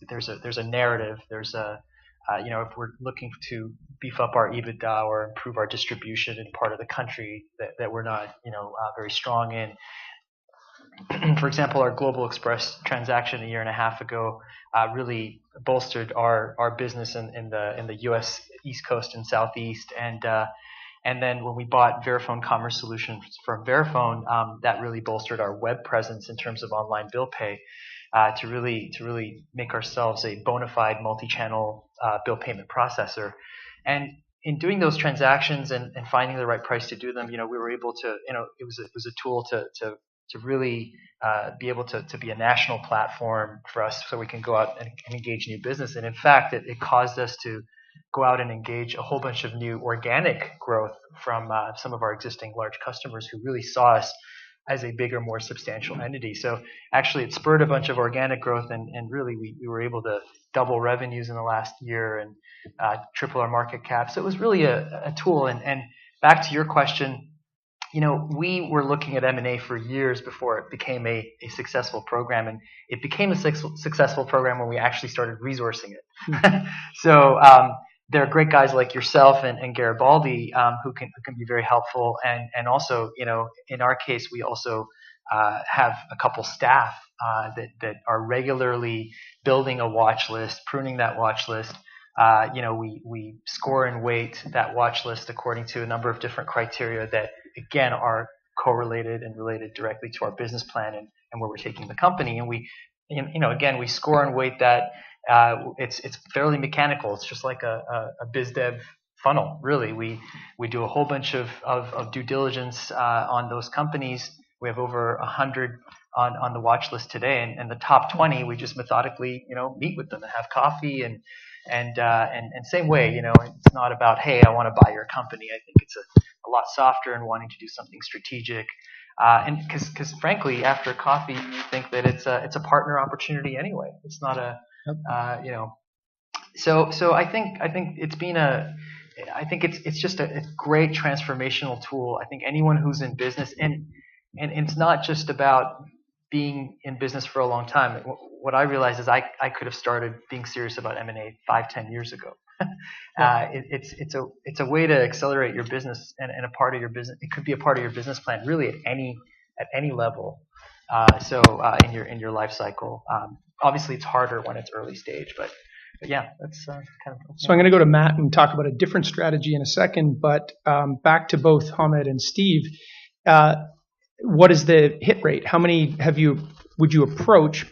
S12: there's a narrative. There's if we're looking to beef up our EBITDA or improve our distribution in part of the country that we're not, very strong in. For example, our Global Express transaction a year and a half ago really bolstered our business in the U.S. East Coast and Southeast, and then when we bought Verifone Commerce Solutions from Verifone, that really bolstered our web presence in terms of online bill pay to really make ourselves a bona fide multi-channel bill payment processor. And in doing those transactions and finding the right price to do them, we were able to, it was a tool to really be able to be a national platform for us so we can go out and engage new business. And in fact, it caused us to go out and engage a whole bunch of new organic growth from some of our existing large customers who really saw us as a bigger, more substantial entity. So actually it spurred a bunch of organic growth, and really we were able to double revenues in the last year and triple our market cap. So it was really a tool. And back to your question, we were looking at M&A for years before it became a successful program, and it became a successful program when we actually started resourcing it. So there are great guys like yourself and Garibaldi who can be very helpful, and also in our case we also have a couple staff that are regularly building a watch list, pruning that watch list. We score and weight that watch list according to a number of different criteria that, again, are correlated and related directly to our business plan and where we're taking the company. And we score and weight that. It's fairly mechanical. It's just like a biz dev funnel, really. We do a whole bunch of due diligence on those companies. We have over 100 on the watch list today, and the top 20 we just methodically meet with them and have coffee and same way, it's not about, hey, I want to buy your company. I think it's a lot softer and wanting to do something strategic. And because frankly, after coffee, you think that it's a partner opportunity anyway. It's not So I think it's been it's just a great transformational tool. I think anyone who's in business, and it's not just about being in business for a long time. What I realized is I could have started being serious about M&A 5-10 years ago. It's a way to accelerate your business and a part of your business. It could be a part of your business plan, really at any level. In your life cycle. Obviously, it's harder when it's early stage, but yeah, that's kind of.
S10: So I'm going to go to Matt and talk about a different strategy in a second. But back to both Hamed and Steve. What is the hit rate? How many would you approach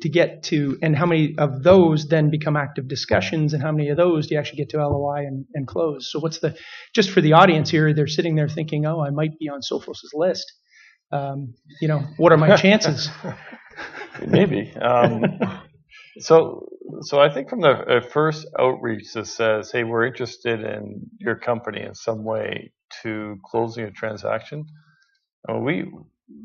S10: to get to, and how many of those then become active discussions, and how many of those do you actually get to LOI and close? So just for the audience here, they're sitting there thinking, oh, I might be on Sophos' list. What are my chances?
S11: Maybe. So I think from the first outreach that says, hey, we're interested in your company in some way, to closing a transaction,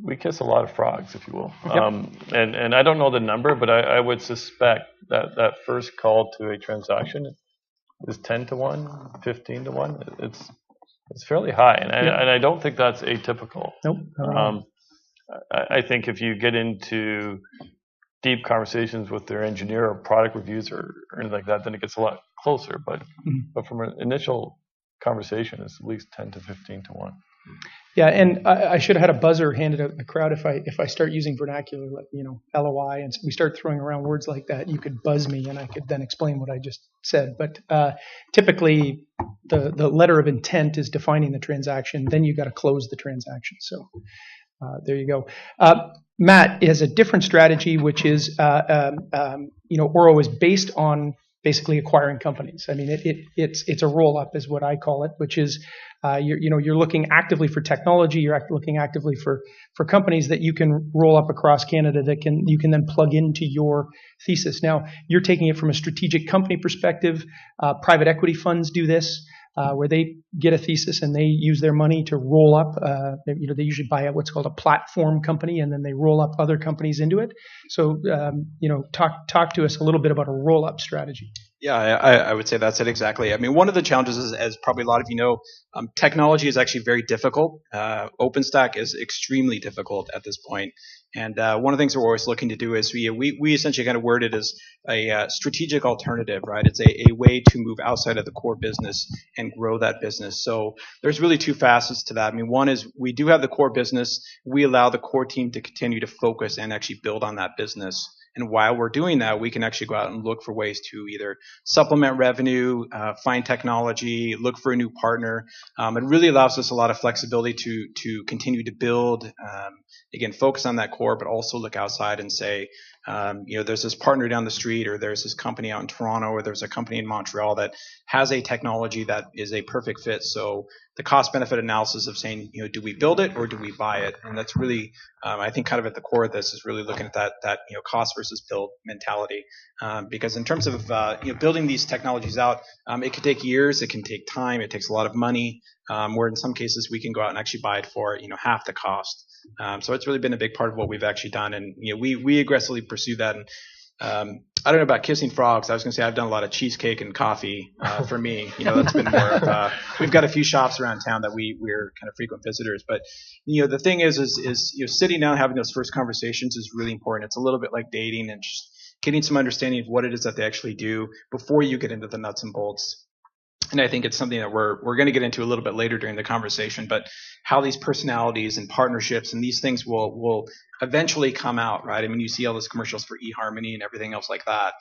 S11: we kiss a lot of frogs, if you will. Yep. And I don't know the number, but I would suspect that first call to a transaction is 10 to 1, 15 to 1. It's fairly high, and I don't think that's atypical.
S10: Nope.
S11: I think if you get into deep conversations with their engineer or product reviews or anything like that, then it gets a lot closer. But from an initial conversation, it's at least 10 to 15 to 1.
S10: Yeah, and I should have had a buzzer handed out in the crowd if I start using vernacular, like LOI, and we start throwing around words like that. You could buzz me, and I could then explain what I just said. But typically, the letter of intent is defining the transaction. Then you got to close the transaction. So there you go. Matt has a different strategy, which is Oro is based on basically acquiring companies. I mean, it's a roll up is what I call it, which is you're looking actively for technology. You're looking actively for companies that you can roll up across Canada that you can then plug into your thesis. Now, you're taking it from a strategic company perspective. Private equity funds do this, where they get a thesis and they use their money to roll up. They usually buy out what's called a platform company, and then they roll up other companies into it. So, talk to us a little bit about a roll up strategy.
S13: Yeah, I would say that's it exactly. I mean, one of the challenges is, as probably a lot of you know, technology is actually very difficult. OpenStack is extremely difficult at this point. And one of the things we're always looking to do is we essentially kind of word it as a strategic alternative, right? It's a way to move outside of the core business and grow that business. So there's really two facets to that. I mean, one is we do have the core business. We allow the core team to continue to focus and actually build on that business. And while we're doing that, we can actually go out and look for ways to either supplement revenue, find technology, look for a new partner. It really allows us a lot of flexibility to continue to build, again, focus on that core, but also look outside and say, there's this partner down the street, or there's this company out in Toronto, or there's a company in Montreal that has a technology that is a perfect fit. So the cost benefit analysis of saying, do we build it or do we buy it? And that's really, I think, kind of at the core of this is really looking at that cost versus build mentality. Because in terms of building these technologies out, it can take years, it can take time, it takes a lot of money. Where in some cases we can go out and actually buy it for half the cost. So it's really been a big part of what we've actually done, and we aggressively pursue that. And I don't know about kissing frogs. I was going to say I've done a lot of cheesecake and coffee for me. That's been more of. We've got a few shops around town that we're kind of frequent visitors. But the thing is sitting down having those first conversations is really important. It's a little bit like dating and just getting some understanding of what it is that they actually do before you get into the nuts and bolts. and I think it's something that we're going to get into a little bit later during the conversation, but how these personalities and partnerships and these things will eventually come out, right? I mean, you see all those commercials for eHarmony and everything else like that.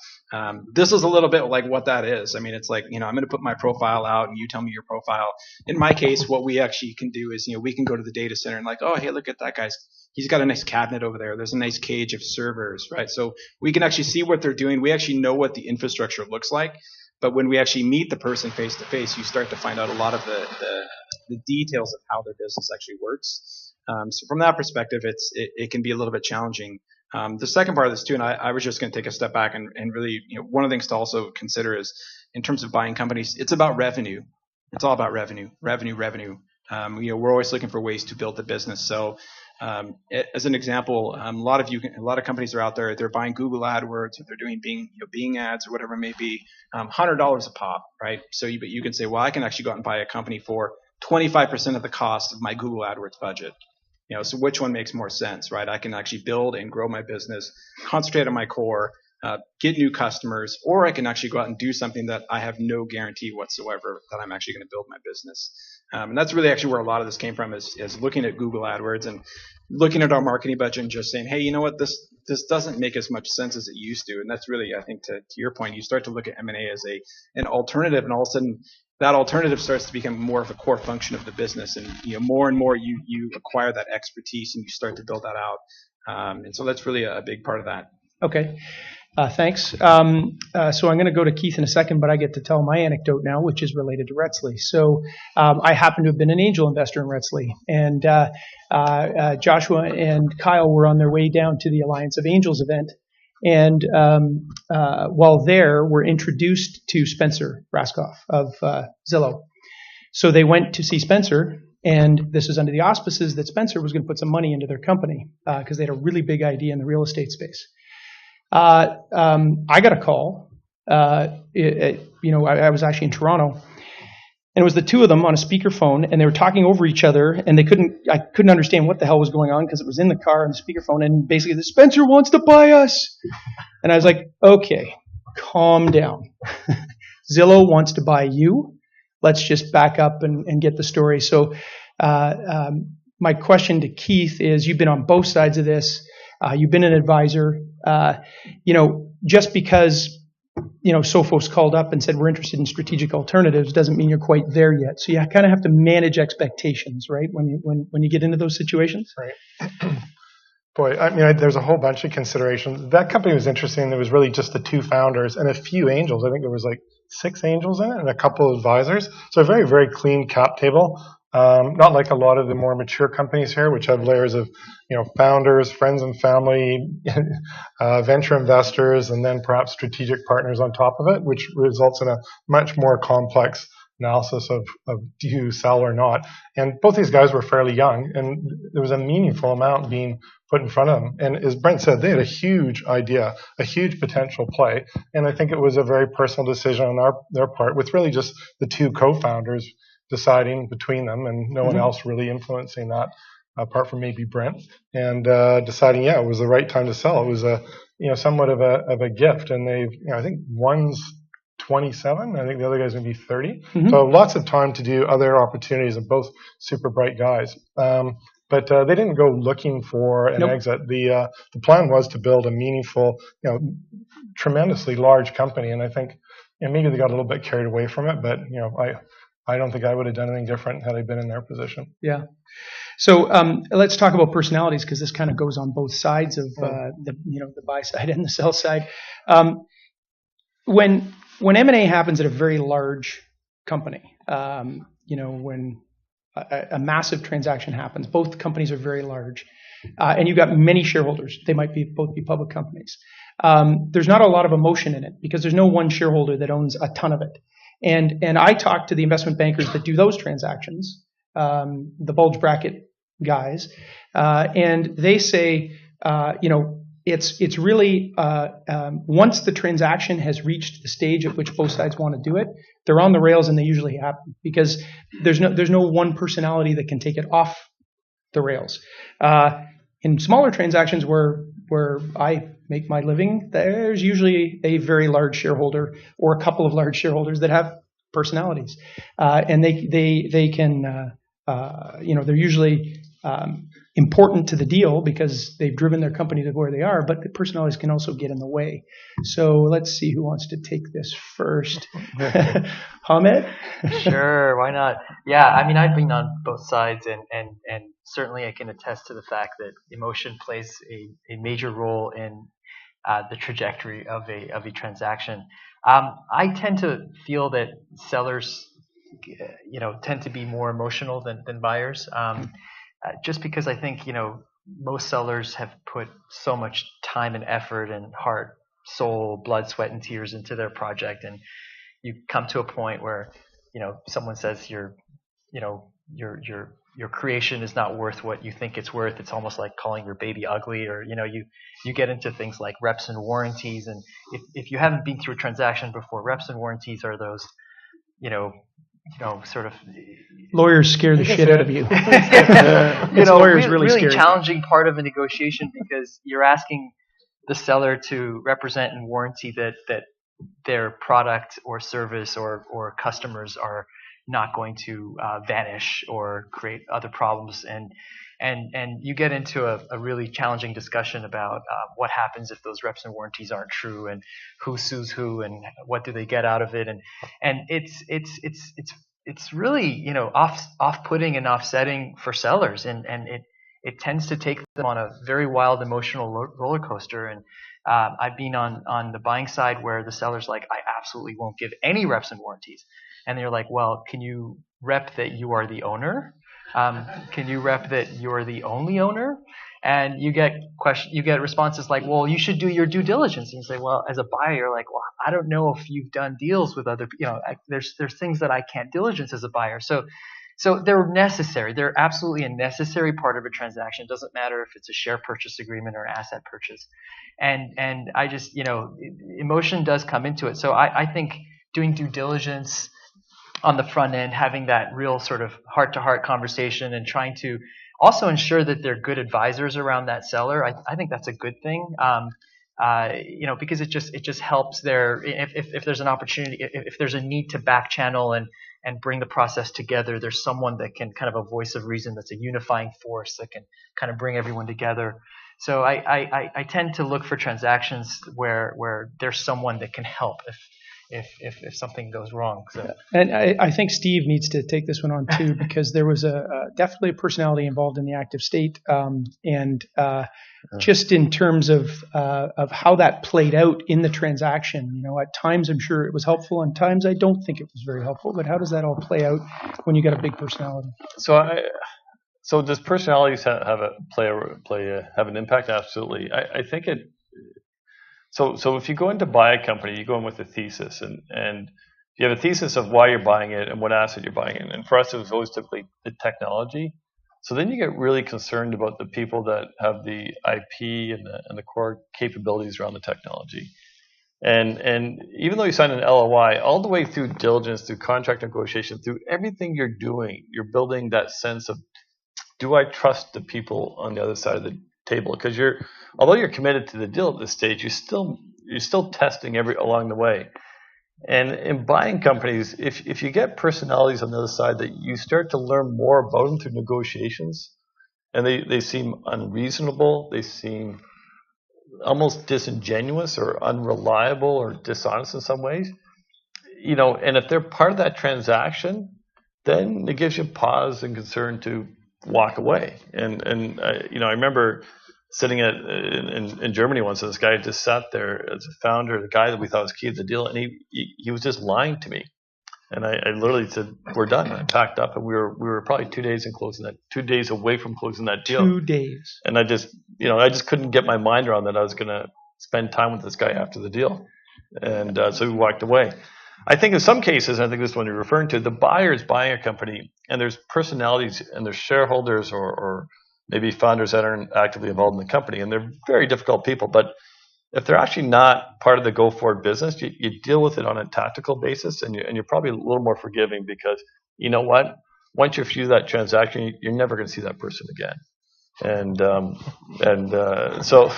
S13: This is a little bit like what that is. I mean, it's like, I'm going to put my profile out and you tell me your profile. In my case, what we actually can do is, we can go to the data center and like, oh, hey, look at that guy's. He's got a nice cabinet over there. There's a nice cage of servers, right? So we can actually see what they're doing. We actually know what the infrastructure looks like. But when we actually meet the person face to face, you start to find out a lot of the details of how their business actually works. So from that perspective, it can be a little bit challenging. The second part of this too, and I was just going to take a step back and really, one of the things to also consider is in terms of buying companies, it's about revenue. It's all about revenue. We're always looking for ways to build the business. So as an example, a lot of companies are out there. They're buying Google AdWords, or they're doing Bing ads, or whatever it may be. $100 a pop, right? But you can say, well, I can actually go out and buy a company for 25% of the cost of my Google AdWords budget. So which one makes more sense, right? I can actually build and grow my business, concentrate on my core, get new customers, or I can actually go out and do something that I have no guarantee whatsoever that I'm actually going to build my business. And that's really actually where a lot of this came from, is looking at Google AdWords and looking at our marketing budget and just saying, hey, you know what, this doesn't make as much sense as it used to. And that's really, I think, to your point, you start to look at M&A as an alternative, and all of a sudden that alternative starts to become more of a core function of the business. And more and more you acquire that expertise and you start to build that out. And so that's really a big part of that.
S10: Okay. Thanks. So I'm going to go to Keith in a second, but I get to tell my anecdote now, which is related to Retzley. So I happen to have been an angel investor in Retzley, and Joshua and Kyle were on their way down to the Alliance of Angels event. And while there, were introduced to Spencer Raskoff of Zillow. So they went to see Spencer, and this was under the auspices that Spencer was going to put some money into their company because they had a really big idea in the real estate space. I got a call. I was actually in Toronto, and it was the two of them on a speakerphone, and they were talking over each other, and I couldn't understand what the hell was going on because it was in the car on the speakerphone, and basically the Spencer wants to buy us. And I was like, okay, calm down. Zillow wants to buy you. Let's just back up and get the story. So, my question to Keith is, you've been on both sides of this. You've been an advisor. Just because, Sophos called up and said we're interested in strategic alternatives doesn't mean you're quite there yet. So you kind of have to manage expectations, right? When you get into those situations.
S9: Right. Boy, there's a whole bunch of considerations. That company was interesting. There was really just the two founders and a few angels. I think there was like 6 angels in it and a couple of advisors. So a very, very clean cap table. Not like a lot of the more mature companies here, which have layers of, founders, friends and family, venture investors, and then perhaps strategic partners on top of it, which results in a much more complex analysis of do you sell or not. And both these guys were fairly young, and there was a meaningful amount being put in front of them. And as Brent said, they had a huge idea, a huge potential play. And I think it was a very personal decision on their part, with really just the two co-founders deciding between them, and no one else really influencing that, apart from maybe Brent, and deciding, it was the right time to sell. It was somewhat of a gift, and they've, I think one's 27, I think the other guy's going to be 30. So lots of time to do other opportunities, and both super bright guys. But they didn't go looking for an exit. The plan was to build a meaningful, tremendously large company, and I think maybe they got a little bit carried away from it, but I don't think I would have done anything different had I been in their position.
S10: Yeah. So let's talk about personalities, because this kind of goes on both sides of the buy side and the sell side. When M&A happens at a very large company, when a massive transaction happens, both companies are very large, and you've got many shareholders. They might both be public companies. There's not a lot of emotion in it because there's no one shareholder that owns a ton of it. And I talk to the investment bankers that do those transactions, the bulge bracket guys, and they say, it's really once the transaction has reached the stage at which both sides want to do it, they're on the rails, and they usually happen because there's no one personality that can take it off the rails. In smaller transactions where I make my living, there's usually a very large shareholder or a couple of large shareholders that have personalities, and they can they're usually important to the deal because they've driven their company to where they are, but the personalities can also get in the way. So let's see who wants to take this first. Hamed?
S12: Sure, why not? Yeah, I mean, I've been on both sides, and certainly I can attest to the fact that emotion plays a major role in the trajectory of a transaction. I tend to feel that sellers, tend to be more emotional than buyers. Just because I think, most sellers have put so much time and effort and heart, soul, blood, sweat, and tears into their project, and you come to a point where, someone says your creation is not worth what you think it's worth. It's almost like calling your baby ugly, or you get into things like reps and warranties, and if you haven't been through a transaction before, reps and warranties are those, sort of
S10: lawyers scare the shit out of you.
S12: Lawyers really challenging part of a negotiation because you're asking the seller to represent and warranty that their product or service or customers are not going to vanish or create other problems, and you get into a really challenging discussion about what happens if those reps and warranties aren't true, and who sues who, and what do they get out of it, and it's really off-putting and offsetting for sellers, and it tends to take them on a very wild emotional roller coaster. And I've been on the buying side where the seller's like, I absolutely won't give any reps and warranties. And you're like, well, can you rep that you are the owner? Can you rep that you're the only owner? And you get responses like, well, you should do your due diligence. And you say, well, as a buyer, you're like, well, I don't know if you've done deals with other, there's things that I can't diligence as a buyer. So they're necessary. They're absolutely a necessary part of a transaction. It doesn't matter if it's a share purchase agreement or asset purchase. And I just, emotion does come into it. So I think doing due diligence on the front end, having that real sort of heart-to-heart conversation, and trying to also ensure that they're good advisors around that seller, I think that's a good thing. Because it just helps if there's an opportunity, if there's a need to back channel and bring the process together, there's someone that can kind of a voice of reason that's a unifying force that can kind of bring everyone together. So I tend to look for transactions where there's someone that can help if something goes wrong. So.
S10: And I think Steve needs to take this one on too, because there was definitely a personality involved in the active state, and just in terms of how that played out in the transaction. At times I'm sure it was helpful, and times I don't think it was very helpful. But how does that all play out when you got a big personality?
S11: So does personalities have an impact? Absolutely. I think it. So if you go in to buy a company, you go in with a thesis, and you have a thesis of why you're buying it and what asset you're buying it. And for us, it was always typically the technology. So then you get really concerned about the people that have the IP and the core capabilities around the technology. And even though you sign an LOI, all the way through diligence, through contract negotiation, through everything you're doing, you're building that sense of, do I trust the people on the other side of the table? Because although you're committed to the deal at this stage, you're still testing along the way. And in buying companies, if you get personalities on the other side that you start to learn more about them through negotiations, and they seem unreasonable, they seem almost disingenuous or unreliable or dishonest in some ways, and if they're part of that transaction, then it gives you pause and concern to walk away. And I remember sitting in Germany once, and this guy just sat there as a founder, the guy that we thought was key to the deal, and he was just lying to me. And I literally said, "We're done." I packed up, and we were probably 2 days in closing that, 2 days away from closing that deal.
S10: 2 days.
S11: And I just couldn't get my mind around that I was going to spend time with this guy after the deal, and so we walked away. I think in some cases, and I think this is one you're referring to, the buyer is buying a company, and there's personalities, and there's shareholders or maybe founders that aren't actively involved in the company, and they're very difficult people. But if they're actually not part of the go-forward business, you deal with it on a tactical basis, and you're probably a little more forgiving, because you know what? Once you're through that transaction, you're never going to see that person again. So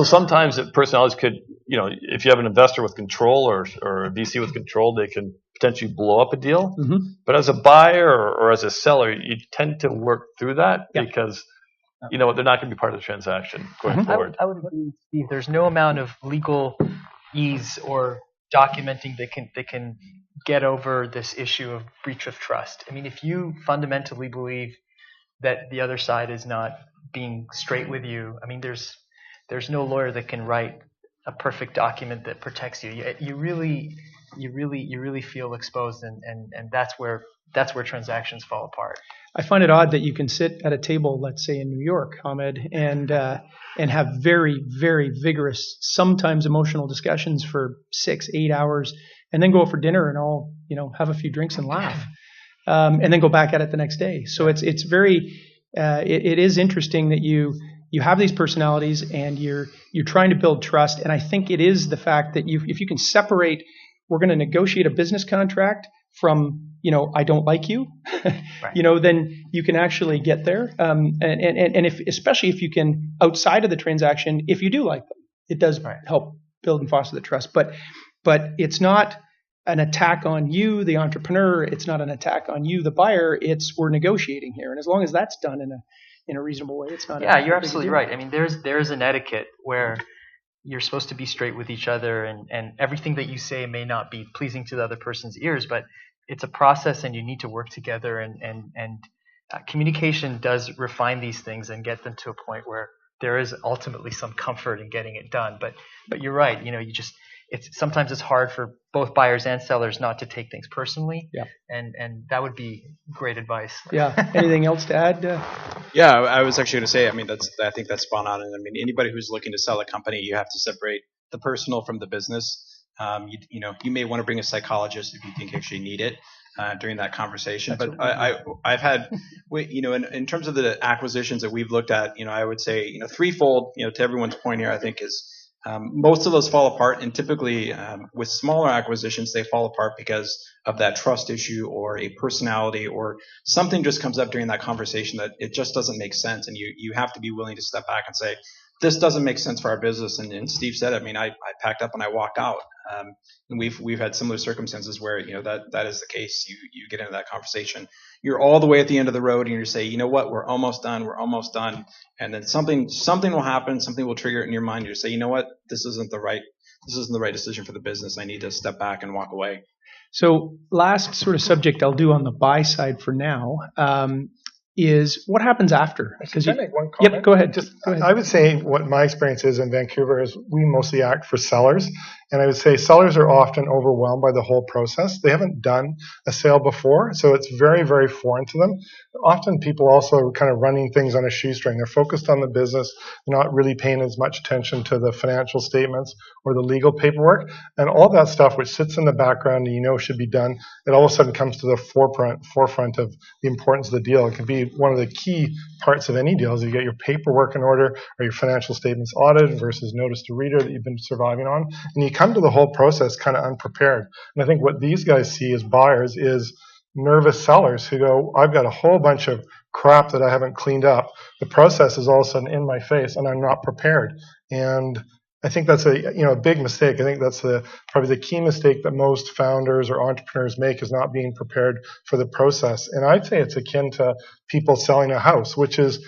S11: sometimes the personalities could if you have an investor with control or a VC with control, they can potentially blow up a deal.
S10: Mm-hmm.
S11: But as a buyer or as a seller, you tend to work through that because they're not going to be part of the transaction going forward.
S12: I would agree with Steve. There's no amount of legal ease or documenting that can get over this issue of breach of trust. I mean, if you fundamentally believe that the other side is not being straight with you, I mean, there's no lawyer that can write a perfect document that protects you. You really feel exposed, and that's where transactions fall apart.
S10: I find it odd that you can sit at a table, let's say in New York, Ahmed, and have very, very vigorous, sometimes emotional discussions for 6-8 hours, and then go out for dinner and all have a few drinks and laugh, and then go back at it the next day. So it's very it is interesting that you have these personalities and you're trying to build trust, and I think it is the fact that if you can separate, we're going to negotiate a business contract from I don't like you, right. Then you can actually get there. And especially if you can, outside of the transaction, if you do like them, it does help build and foster the trust. But it's not an attack on you, the entrepreneur. It's not an attack on you, the buyer. We're negotiating here, and as long as that's done in a reasonable way, it's not.
S12: Yeah, you're absolutely right. I mean, there's an etiquette where you're supposed to be straight with each other, and everything that you say may not be pleasing to the other person's ears, but it's a process, and you need to work together, and communication does refine these things and get them to a point where there is ultimately some comfort in getting it done. But you're right. Sometimes it's hard for both buyers and sellers not to take things personally.
S10: Yeah.
S12: And that would be great advice.
S10: Yeah. Anything else to add?
S13: Yeah, I was actually going to say. I mean, I think that's spot on. And I mean, anybody who's looking to sell a company, you have to separate the personal from the business. You may want to bring a psychologist if you think you actually need it during that conversation. But I've had, in terms of the acquisitions that we've looked at, I would say, threefold. To everyone's point here, I think is most of those fall apart, and typically with smaller acquisitions, they fall apart because of that trust issue or a personality or something just comes up during that conversation that it just doesn't make sense, and you have to be willing to step back and say, this doesn't make sense for our business. And Steve said, I mean, I packed up and I walked out. And we've had similar circumstances where, that is the case. You get into that conversation. You're all the way at the end of the road and you say, you know what, we're almost done. And then something will happen. Something will trigger it in your mind. You say, you know what, this isn't the right decision for the business. I need to step back and walk away.
S10: So last sort of subject I'll do on the buy side for now, is what happens after.
S9: Can I make one comment?
S10: Yep, go ahead.
S9: Go ahead. I would say what my experience is in Vancouver is we mostly act for sellers. And I would say sellers are often overwhelmed by the whole process. They haven't done a sale before, so it's very, very foreign to them. Often people also are kind of running things on a shoestring. They're focused on the business. They're not really paying as much attention to the financial statements or the legal paperwork. And all that stuff which sits in the background and should be done, it all of a sudden comes to the forefront of the importance of the deal. It can be one of the key parts of any deal is you get your paperwork in order or your financial statements audited versus notice to reader that you've been surviving on. And you come to the whole process kind of unprepared. And I think what these guys see as buyers is nervous sellers who go, I've got a whole bunch of crap that I haven't cleaned up. The process is all of a sudden in my face and I'm not prepared. And I think that's a big mistake. I think that's probably the key mistake that most founders or entrepreneurs make is not being prepared for the process. And I'd say it's akin to people selling a house, which is,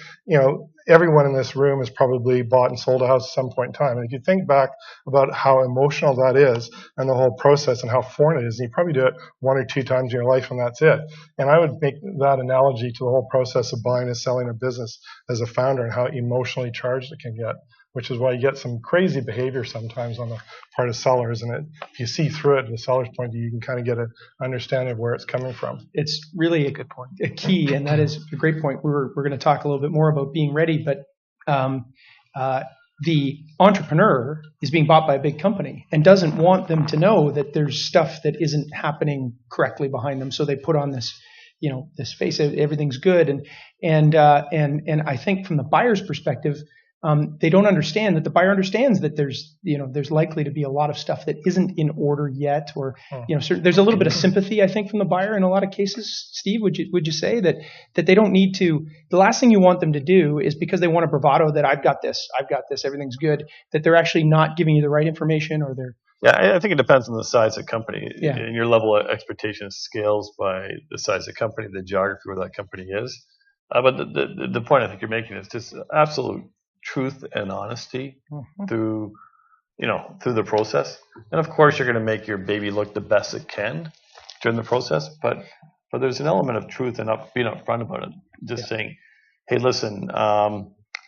S9: everyone in this room has probably bought and sold a house at some point in time. And if you think back about how emotional that is and the whole process and how foreign it is, and you probably do it 1 or 2 times in your life and that's it. And I would make that analogy to the whole process of buying and selling a business as a founder and how emotionally charged it can get, which is why you get some crazy behavior sometimes on the part of sellers. And if you see through it, the seller's point of view, you can kind of get an understanding of where it's coming from.
S10: It's really a good point, a key, and that is a great point. We're going to talk a little bit more about being ready, but the entrepreneur is being bought by a big company and doesn't want them to know that there's stuff that isn't happening correctly behind them. So they put on this, this face, everything's good. And I think from the buyer's perspective, they don't understand that the buyer understands that there's likely to be a lot of stuff that isn't in order yet, or there's a little bit of sympathy, I think, from the buyer in a lot of cases. Steve, would you say that they don't need to? The last thing you want them to do is, because they want a bravado that I've got this, everything's good, that they're actually not giving you the right information, or they're
S11: Yeah, I think it depends on the size of the company.
S10: Yeah.
S11: And your level of expectation scales by the size of the company, the geography where that company is. But the point I think you're making is just absolute truth and honesty through the process. And of course, you're going to make your baby look the best it can during the process. But there's an element of truth and being upfront about it. Just saying, hey, listen,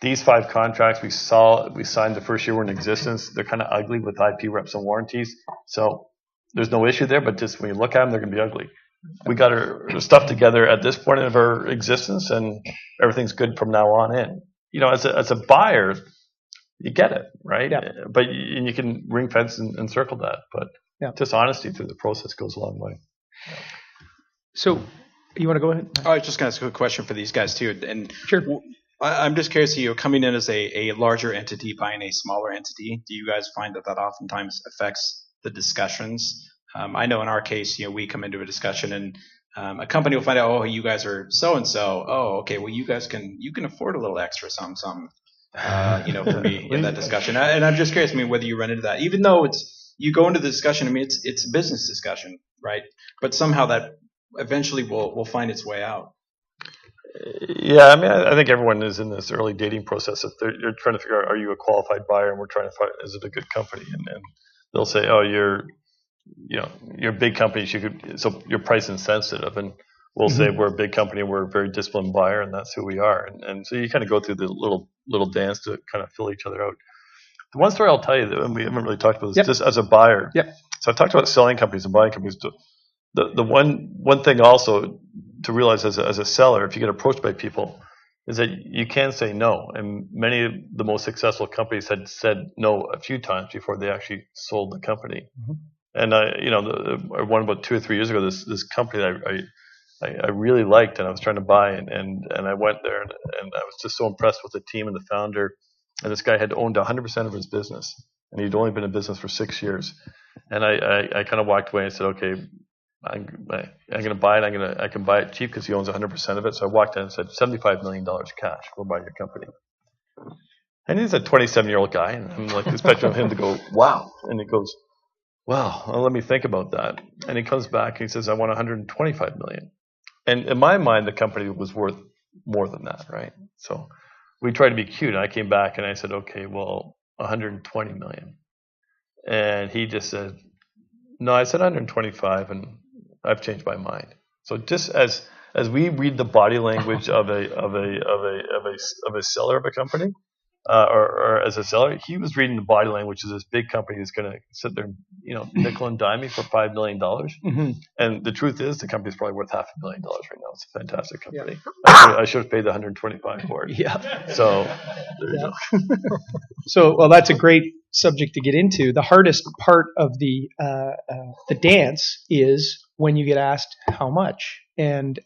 S11: these 5 contracts we signed the first year were in existence. They're kind of ugly with IP reps and warranties. So there's no issue there, but just when you look at them, they're going to be ugly. We got our stuff together at this point of our existence, and everything's good from now on in. As a buyer, you get it, right?
S10: Yeah.
S11: But you can ring fence and circle that. But just honesty through the process goes a long way.
S10: So, you want to go ahead?
S13: I was just going to ask a question for these guys too. And
S10: sure.
S13: I'm just curious, coming in as a larger entity, buying a smaller entity, do you guys find that oftentimes affects the discussions? I know in our case, we come into a discussion and a company will find out, oh, you guys are so-and-so. Oh, okay, well, you can afford a little extra some, for me in that discussion. And I'm just curious, whether you run into that, even though you go into the discussion, it's a business discussion, right? But somehow that eventually will find its way out.
S11: Yeah, I think everyone is in this early dating process. If you're trying to figure out, are you a qualified buyer, and we're trying to find, is it a good company? And they'll say, oh, you're a big company, so you're price insensitive. And we'll say we're a big company, we're a very disciplined buyer, and that's who we are. And so you kind of go through the little dance to kind of fill each other out. The one story I'll tell you, and we haven't really talked about this, just as a buyer.
S10: Yep.
S11: So I talked about selling companies and buying companies. The one thing also to realize as a seller, if you get approached by people, is that you can say no. And many of the most successful companies had said no a few times before they actually sold the company. And I won about 2 or 3 years ago this company that I really liked, and I was trying to buy, and I went there, and I was just so impressed with the team and the founder. And this guy had owned 100% of his business, and he'd only been in business for 6 years. And I kind of walked away and said, okay, I'm going to buy it. I can buy it cheap because he owns 100% of it. So I walked in and said, $75 million cash, we'll buy your company. And he's a 27-year-old guy, and I'm like expecting him to go, wow. And he goes, well, let me think about that. And he comes back and he says, I want $125 million. And in my mind, the company was worth more than that, right? So we tried to be cute. And I came back and I said, okay, well, $120 million. And he just said, no, I said 125, and I've changed my mind. So just as we read the body language of a seller of a company, or as a seller, he was reading the body language of this big company who's going to sit there, nickel and dime me for $5 million. And the truth is, the company's probably worth $500 million right now. It's a fantastic company. Yeah. I should have paid the 125 for it.
S10: Yeah.
S11: So there you go.
S10: So, well, that's a great subject to get into. The hardest part of the dance is when you get asked how much, and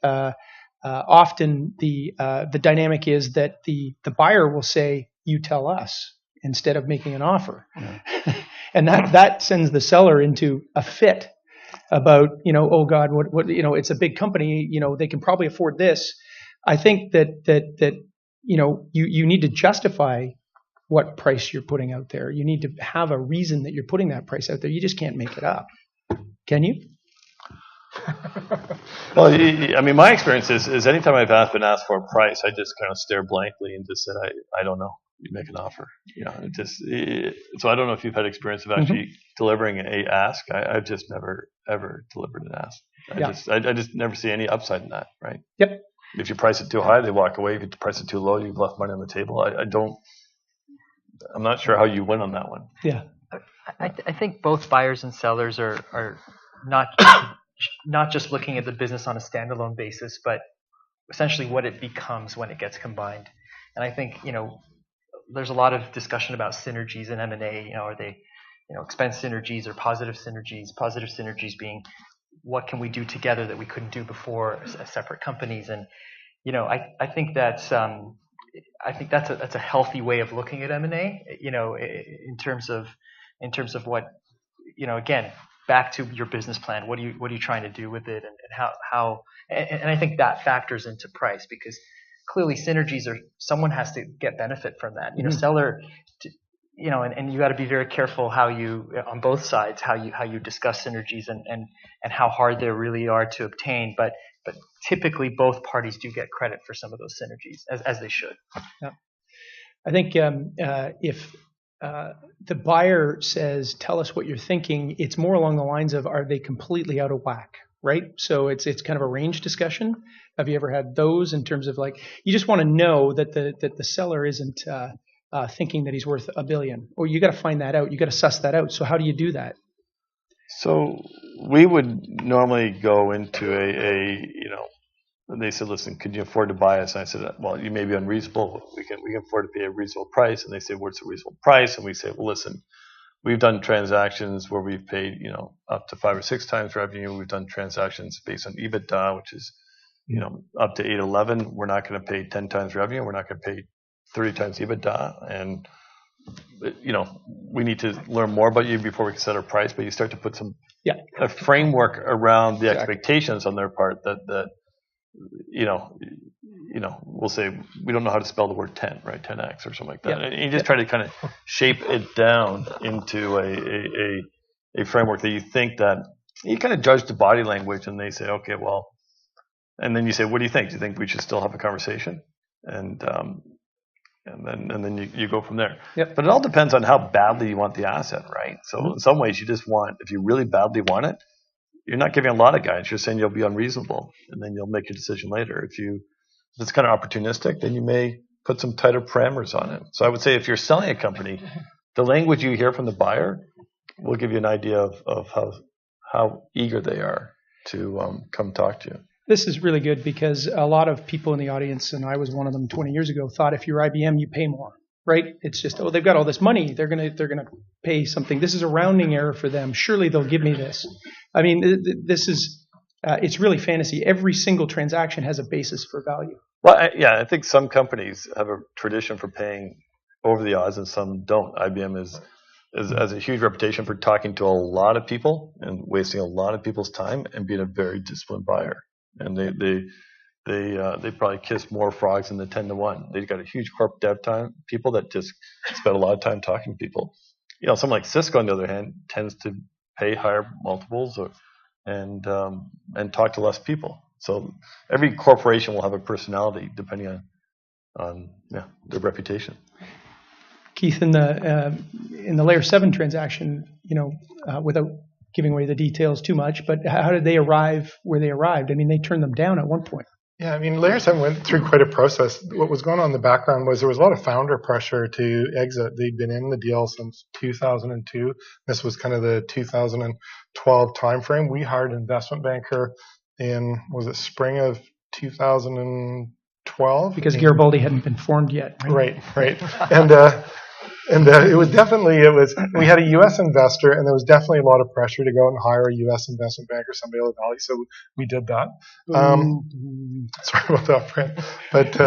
S10: often the dynamic is that the buyer will say, you tell us, instead of making an offer. And that sends the seller into a fit about, oh God, what it's a big company, they can probably afford this. I think that you need to justify what price you're putting out there. You need to have a reason that you're putting that price out there. You just can't make it up. Can you?
S11: Well, my experience is anytime I've been asked for a price, I just kind of stare blankly and just said, I don't know. You make an offer. So I don't know if you've had experience of actually delivering a ask. I've just never ever delivered an ask. I just never see any upside in that. Right.
S10: Yep.
S11: If you price it too high, they walk away. If you price it too low, you've left money on the table. I'm not sure how you win on that one.
S10: Yeah.
S12: I think both buyers and sellers are not just looking at the business on a standalone basis, but essentially what it becomes when it gets combined. And I think, there's a lot of discussion about synergies in M&A. Are they, expense synergies or positive synergies? Positive synergies being what can we do together that we couldn't do before as separate companies. And, I think that I think that's a healthy way of looking at M&A. In terms of what, again, back to your business plan. What are you trying to do with it, and how and I think that factors into price, because clearly synergies someone has to get benefit from that. Seller, and you got to be very careful how you, on both sides, how you discuss synergies and how hard they really are to obtain. But typically both parties do get credit for some of those synergies, as they should.
S10: Yeah. I think if the buyer says, "Tell us what you're thinking," it's more along the lines of, "Are they completely out of whack?" Right? So it's kind of a range discussion. Have you ever had those in terms of, like, you just want to know that the seller isn't thinking that he's worth $1 billion, or you got to find that out. You got to suss that out. So how do you do that?
S11: So we would normally go into they said, "Listen, could you afford to buy us?" And I said, "Well, you may be unreasonable. We can afford to pay a reasonable price." And they say, "What's a reasonable price?" And we say, "Well, listen, we've done transactions where we've paid, up to 5 or 6 times revenue. We've done transactions based on EBITDA, which is, up to 8, 11. We're not going to pay 10 times revenue. We're not going to pay 30 times EBITDA. And, we need to learn more about you before we can set our price." But you start to put a framework around the expectations on their part that we'll say, "We don't know how to spell the word 10, right? 10x or something like that." And you just try to kind of shape it down into a framework that you think that you kind of judge the body language, and they say, "Okay, well," and then you say, "What do you think? Do you think we should still have a conversation?" And then you go from there.
S10: Yep.
S11: But it all depends on how badly you want the asset, right? So in some ways, you just want, if you really badly want it, you're not giving a lot of guidance. You're saying you'll be unreasonable, and then you'll make your decision later. If it's kind of opportunistic, then you may put some tighter parameters on it. So I would say, if you're selling a company, the language you hear from the buyer will give you an idea of how eager they are to come talk to you.
S10: This is really good, because a lot of people in the audience, and I was one of them 20 years ago, thought if you're IBM, you pay more, right? It's just, they've got all this money, they're gonna pay something. This is a rounding error for them. Surely they'll give me this. I mean, this is it's really fantasy. Every single transaction has a basis for value.
S11: Well, I think some companies have a tradition for paying over the odds, and some don't. IBM has a huge reputation for talking to a lot of people and wasting a lot of people's time and being a very disciplined buyer. And they probably kiss more frogs than the 10-to-1. They've got a huge corp dev time people that just spend a lot of time talking to people. Someone like Cisco, on the other hand, tends to pay higher multiples and talk to less people. So every corporation will have a personality depending on their reputation.
S10: Keith, in the Layer 7 transaction, without giving away the details too much, but how did they arrive where they arrived? I mean, they turned them down at one point.
S9: Yeah, I mean, Layer 7 went through quite a process. What was going on in the background was there was a lot of founder pressure to exit. They'd been in the deal since 2002. This was kind of the 2012 timeframe. We hired an investment banker in, was it spring of 2012?
S10: Because Garibaldi hadn't been formed yet.
S9: Right. And it was we had a U.S. investor, and there was definitely a lot of pressure to go and hire a U.S. investment banker, somebody out of the Valley, so we did that. Sorry about that, Fran. But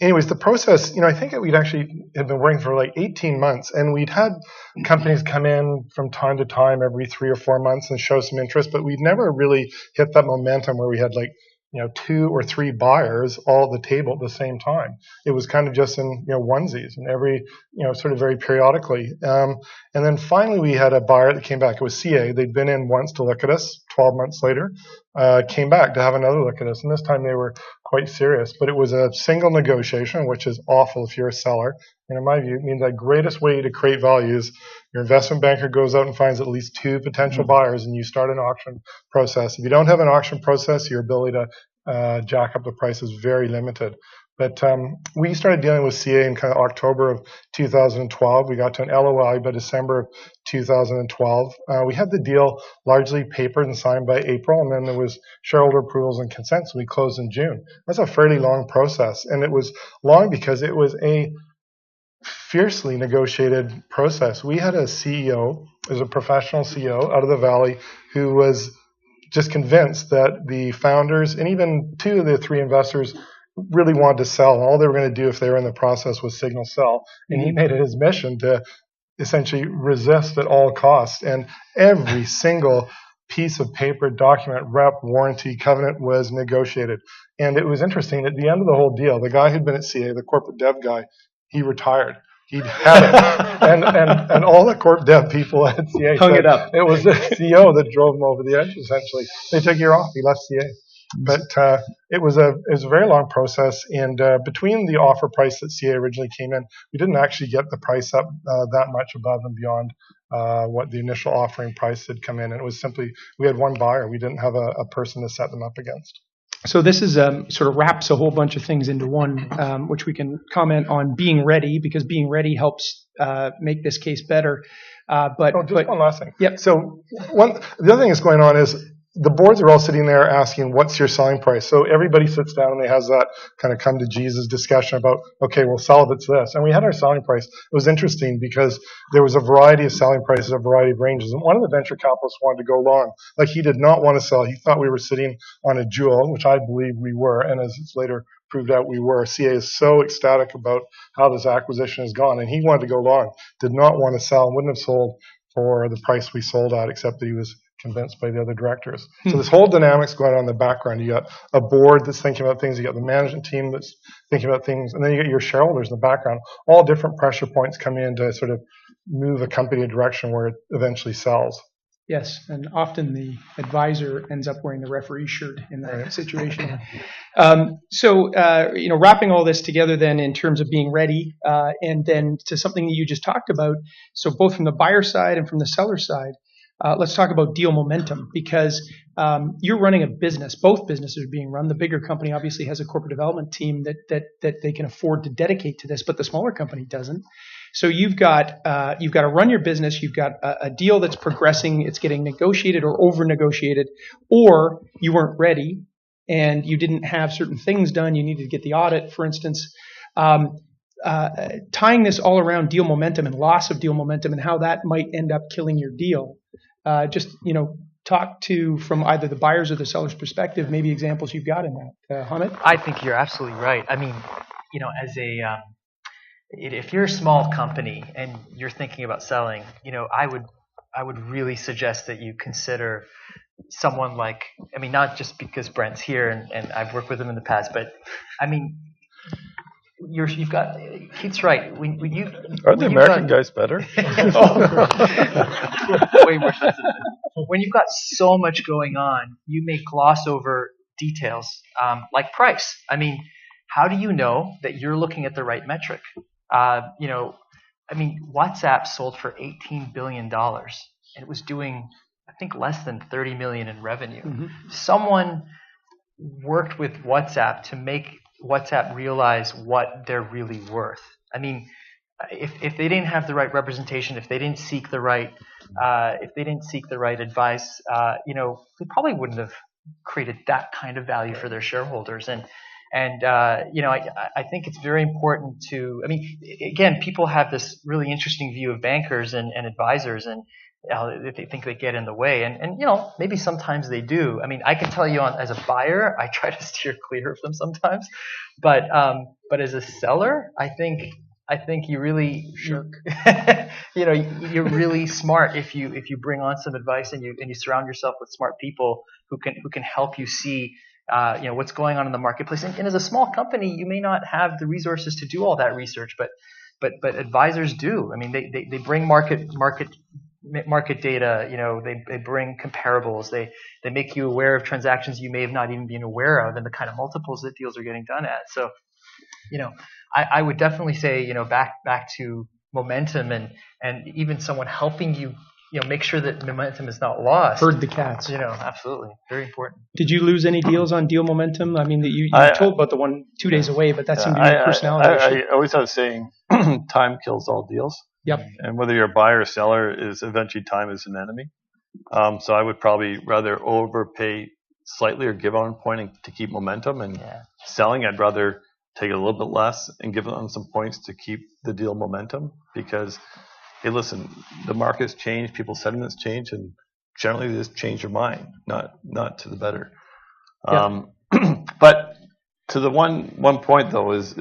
S9: anyways, the process, I think that we'd actually had been working for like 18 months, and we'd had companies come in from time to time every 3 or 4 months and show some interest, but we'd never really hit that momentum where we had 2 or 3 buyers all at the table at the same time. It was kind of just in, onesies, and every, sort of very periodically. And then finally we had a buyer that came back. It was CA. They'd been in once to look at us. 12 months later, came back to have another look at us. And this time they were quite serious. But it was a single negotiation, which is awful if you're a seller. And in my view, it means the greatest way to create value is your investment banker goes out and finds at least 2 potential buyers, and you start an auction process. If you don't have an auction process, your ability to jack up the price is very limited. But we started dealing with CA in kind of October of 2012. We got to an LOI by December of 2012. We had the deal largely papered and signed by April, and then there was shareholder approvals and consent, so we closed in June. That's a fairly long process, and it was long because it was a fiercely negotiated process. We had a CEO, as a professional CEO out of the Valley, who was just convinced that the founders and even 2 of the 3 investors really wanted to sell, and all they were going to do if they were in the process was signal sell. And he made it his mission to essentially resist at all costs. And every single piece of paper, document, rep, warranty, covenant was negotiated. And it was interesting, at the end of the whole deal, the guy who'd been at CA, the corporate dev guy, he retired. He had it. and all the corp dev people at CA
S10: hung it up.
S9: It was the CEO that drove him over the edge, essentially. They took a year off. He left CA. But it was a very long process, and between the offer price that CA originally came in, we didn't actually get the price up that much above and beyond what the initial offering price had come in. And it was simply, we had one buyer. We didn't have a person to set them up against.
S10: So this is sort of wraps a whole bunch of things into one, which we can comment on being ready, because being ready helps make this case better. But
S9: one last thing.
S10: Yep.
S9: So the other thing that's going on is the boards are all sitting there asking, what's your selling price? So everybody sits down and they has that kind of come to Jesus discussion about, okay, we'll sell if it's this. And we had our selling price. It was interesting because there was a variety of selling prices, a variety of ranges. And one of the venture capitalists wanted to go long. Like, he did not want to sell. He thought we were sitting on a jewel, which I believe we were. And as it's later proved out, we were. CA is so ecstatic about how this acquisition has gone. And he wanted to go long, did not want to sell, and wouldn't have sold for the price we sold at, except that he was convinced by the other directors. So this whole dynamic's going on in the background. You got a board that's thinking about things, you got the management team that's thinking about things, and then you get your shareholders in the background. All different pressure points come in to sort of move a company in a direction where it eventually sells.
S10: yes, and often the advisor ends up wearing the referee shirt in that situation. Wrapping all this together then in terms of being ready, and then to something that you just talked about, so both from the buyer side and from the seller side, let's talk about deal momentum, because you're running a business. Both businesses are being run. The bigger company obviously has a corporate development team that they can afford to dedicate to this, but the smaller company doesn't. So you've got to run your business. You've got a deal that's progressing. It's getting negotiated or over negotiated, or you weren't ready and you didn't have certain things done. You needed to get the audit, for instance. Tying this all around deal momentum and loss of deal momentum and how that might end up killing your deal. Talk to, from either the buyer's or the seller's perspective, maybe examples you've got in that. Hamid?
S12: I think you're absolutely right. I mean, if you're a small company and you're thinking about selling, I would really suggest that you consider someone like, not just because Brent's here and I've worked with him in the past, but you've got Keith's right.
S11: Are the American guys better?
S12: Way more sensitive. When you've got so much going on, you may gloss over details like price. How do you know that you're looking at the right metric? WhatsApp sold for $18 billion and it was doing, I think, less than $30 million in revenue. Mm-hmm. Someone worked with WhatsApp to make WhatsApp realize what they're really worth. If they didn't have the right representation, if they didn't seek the right advice, they probably wouldn't have created that kind of value for their shareholders. And I think it's very important to. Again, people have this really interesting view of bankers and advisors, and they think they get in the way, and maybe sometimes they do. I can tell you, as a buyer, I try to steer clear of them sometimes, but as a seller, I think you really you're really smart if you bring on some advice and you surround yourself with smart people who can help you see what's going on in the marketplace. And as a small company, you may not have the resources to do all that research, but advisors do. They bring market data. They bring comparables. They make you aware of transactions you may have not even been aware of, and the kind of multiples that deals are getting done at. So, I would definitely say, back to momentum and even someone helping you, make sure that momentum is not lost.
S10: Herd the cats.
S12: Absolutely. Very important.
S10: Did you lose any deals on deal momentum? You told about the one 2 days away, but that seemed to be a personality issue.
S11: I always have a saying, time kills all deals.
S10: Yep.
S11: And whether you're a buyer or seller, is eventually time is an enemy. So I would probably rather overpay slightly or give on point to keep momentum. And selling, I'd rather take a little bit less and give on some points to keep the deal momentum, because, hey, listen, the market's changed, people's sentiments change, and generally they just change your mind, not to the better. But to the one point though is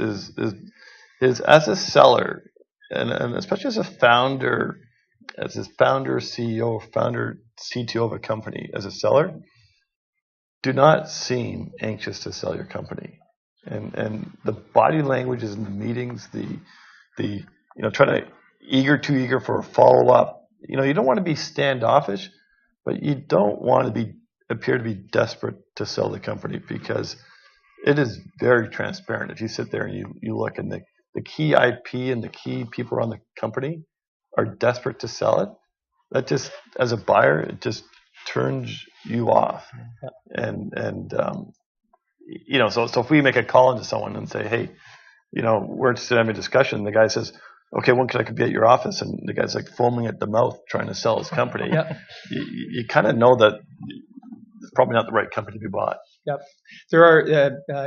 S11: as a seller, and especially as a founder, CEO, founder, CTO of a company, as a seller, do not seem anxious to sell your company. And the body languages in the meetings, the trying to too eager for a follow up. You don't want to be standoffish, but you don't want to appear to be desperate to sell the company, because it is very transparent. If you sit there and you look, and the key IP and the key people around the company are desperate to sell it, that just, as a buyer, it just turns you off. So if we make a call into someone and say, hey, we're interested in having a discussion, the guy says, okay, when can I be at your office? And the guy's like foaming at the mouth trying to sell his company.
S10: Yeah.
S11: You kind of know that it's probably not the right company to be bought.
S10: Yep. There are,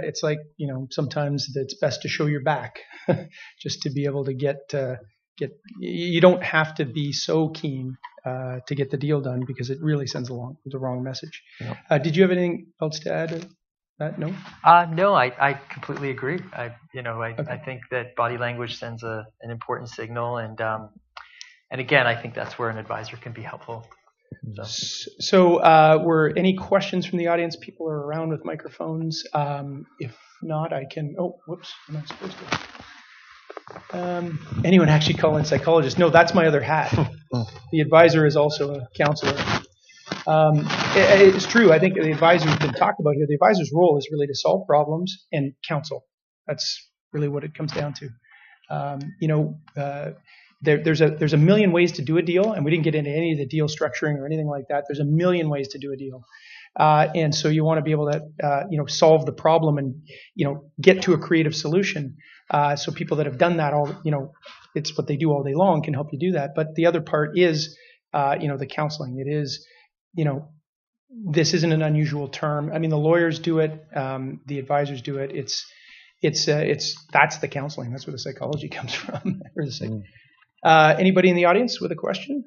S10: it's like, sometimes it's best to show your back just to be able to get, you don't have to be so keen to get the deal done, because it really sends along the wrong message.
S11: Yeah.
S10: Did you have anything else to add to that? No?
S12: No, I completely agree. I think that body language sends an important signal, and again, I think that's where an advisor can be helpful.
S10: So, were any questions from the audience? People are around with microphones. If not, I can. Oh, whoops! Am I supposed to? Anyone actually call in psychologist? No, that's my other hat. The advisor is also a counselor. It's true. I think the advisor's been talked about here. The advisor's role is really to solve problems and counsel. That's really what it comes down to. There's a million ways to do a deal, and we didn't get into any of the deal structuring or anything like that. There's a million ways to do a deal, and so you want to be able to solve the problem and get to a creative solution. So people that have done that it's what they do all day long, can help you do that. But the other part is the counseling. It is this isn't an unusual term. I mean, the lawyers do it, the advisors do it. It's that's the counseling. That's where the psychology comes from. Anybody in the audience with a question?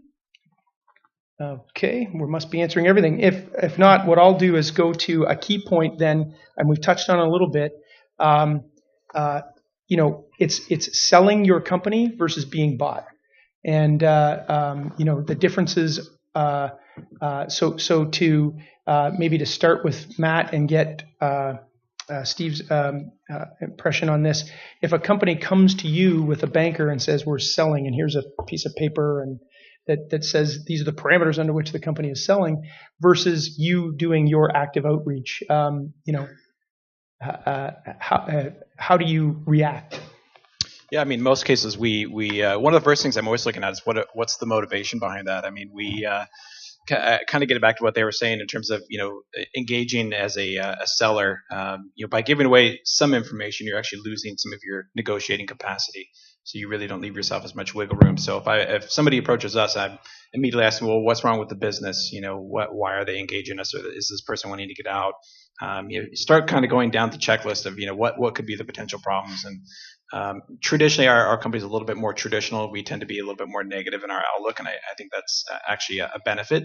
S10: Okay, we must be answering everything. If not, what I'll do is go to a key point then, and we've touched on it a little bit. It's selling your company versus being bought, and the differences. So to maybe to start with Matt and get Steve's impression on this. If a company comes to you with a banker and says, we're selling, and here's a piece of paper and that says these are the parameters under which the company is selling, versus you doing your active outreach, how do you react?
S13: Yeah, I mean, most cases we one of the first things I'm always looking at is what's the motivation behind that. I mean, we kind of get back to what they were saying in terms of engaging as a seller. By giving away some information, you're actually losing some of your negotiating capacity. So you really don't leave yourself as much wiggle room. So if somebody approaches us, I'm immediately asking, well, what's wrong with the business? Why are they engaging us? Or is this person wanting to get out? You start kind of going down the checklist of what could be the potential problems. And traditionally, our company is a little bit more traditional. We tend to be a little bit more negative in our outlook, and I think that's actually a benefit.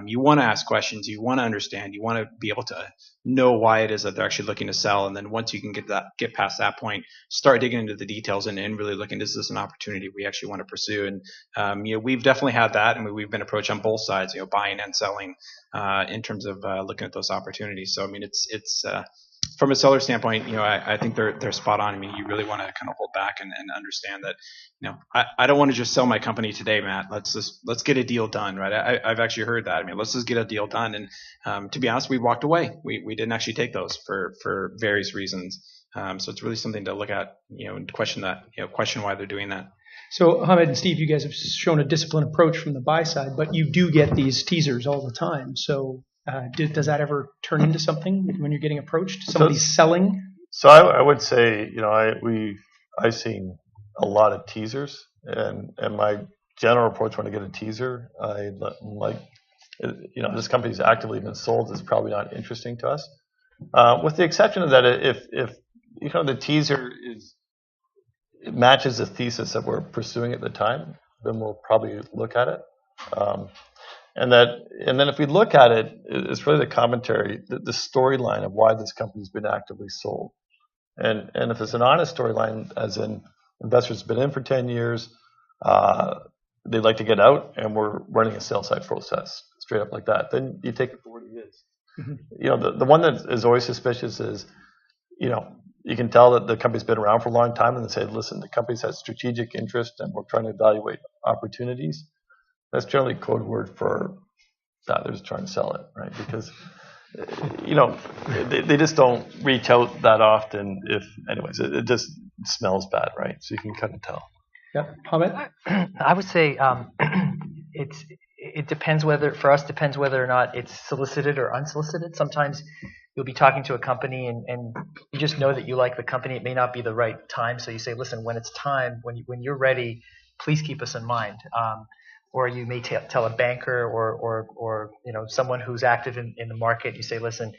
S13: You want to ask questions, you want to understand, you want to be able to know why it is that they're actually looking to sell, and then once you can get past that point, start digging into the details and really looking, is this an opportunity we actually want to pursue? And we've definitely had that, and we've been approached on both sides, buying and selling, in terms of looking at those opportunities. So I mean, it's from a seller standpoint, I think they're spot on. I mean, you really want to kind of hold back and understand that, I don't want to just sell my company today, Matt. Let's get a deal done, right? I've actually heard that. I mean, let's just get a deal done. And to be honest, we walked away. We didn't actually take those for various reasons. So it's really something to look at, and question why they're doing that.
S10: So Hamed and Steve, you guys have shown a disciplined approach from the buy side, but you do get these teasers all the time. So does that ever turn into something when you're getting approached? Somebody's selling?
S11: So I would say, I've seen a lot of teasers, and my general approach when I get a teaser, this company's actively been sold, is probably not interesting to us. With the exception of that, if the teaser it matches the thesis that we're pursuing at the time, then we'll probably look at it. And then if we look at it, it's really the commentary, the storyline of why this company's been actively sold. And if it's an honest storyline, as in investors have been in for 10 years, they'd like to get out, and we're running a sales side process straight up like that, then you take it for what it is. The one that is always suspicious is, you can tell that the company's been around for a long time, and they say, listen, the company's had strategic interest, and we're trying to evaluate opportunities. That's generally code word for that they're just trying to sell it, right? Because they just don't reach out that often. Anyways, it just smells bad, right? So you can kind of tell.
S10: Yeah, Hamid?
S12: I would say it depends depends whether or not it's solicited or unsolicited. Sometimes you'll be talking to a company and you just know that you like the company. It may not be the right time, so you say, listen, when it's time, when you're ready, please keep us in mind. Or you may tell a banker or someone who's active in the market. You say, listen,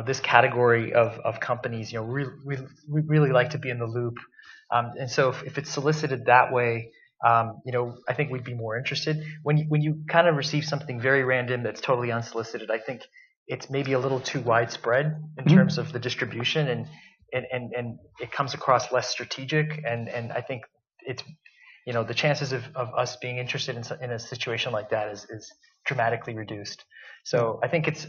S12: this category of companies, we really like to be in the loop. And so if it's solicited that way, I think we'd be more interested. When you kind of receive something very random that's totally unsolicited, I think it's maybe a little too widespread in terms of the distribution, and it comes across less strategic. And I think it's the chances of us being interested in a situation like that is dramatically reduced. So I think it's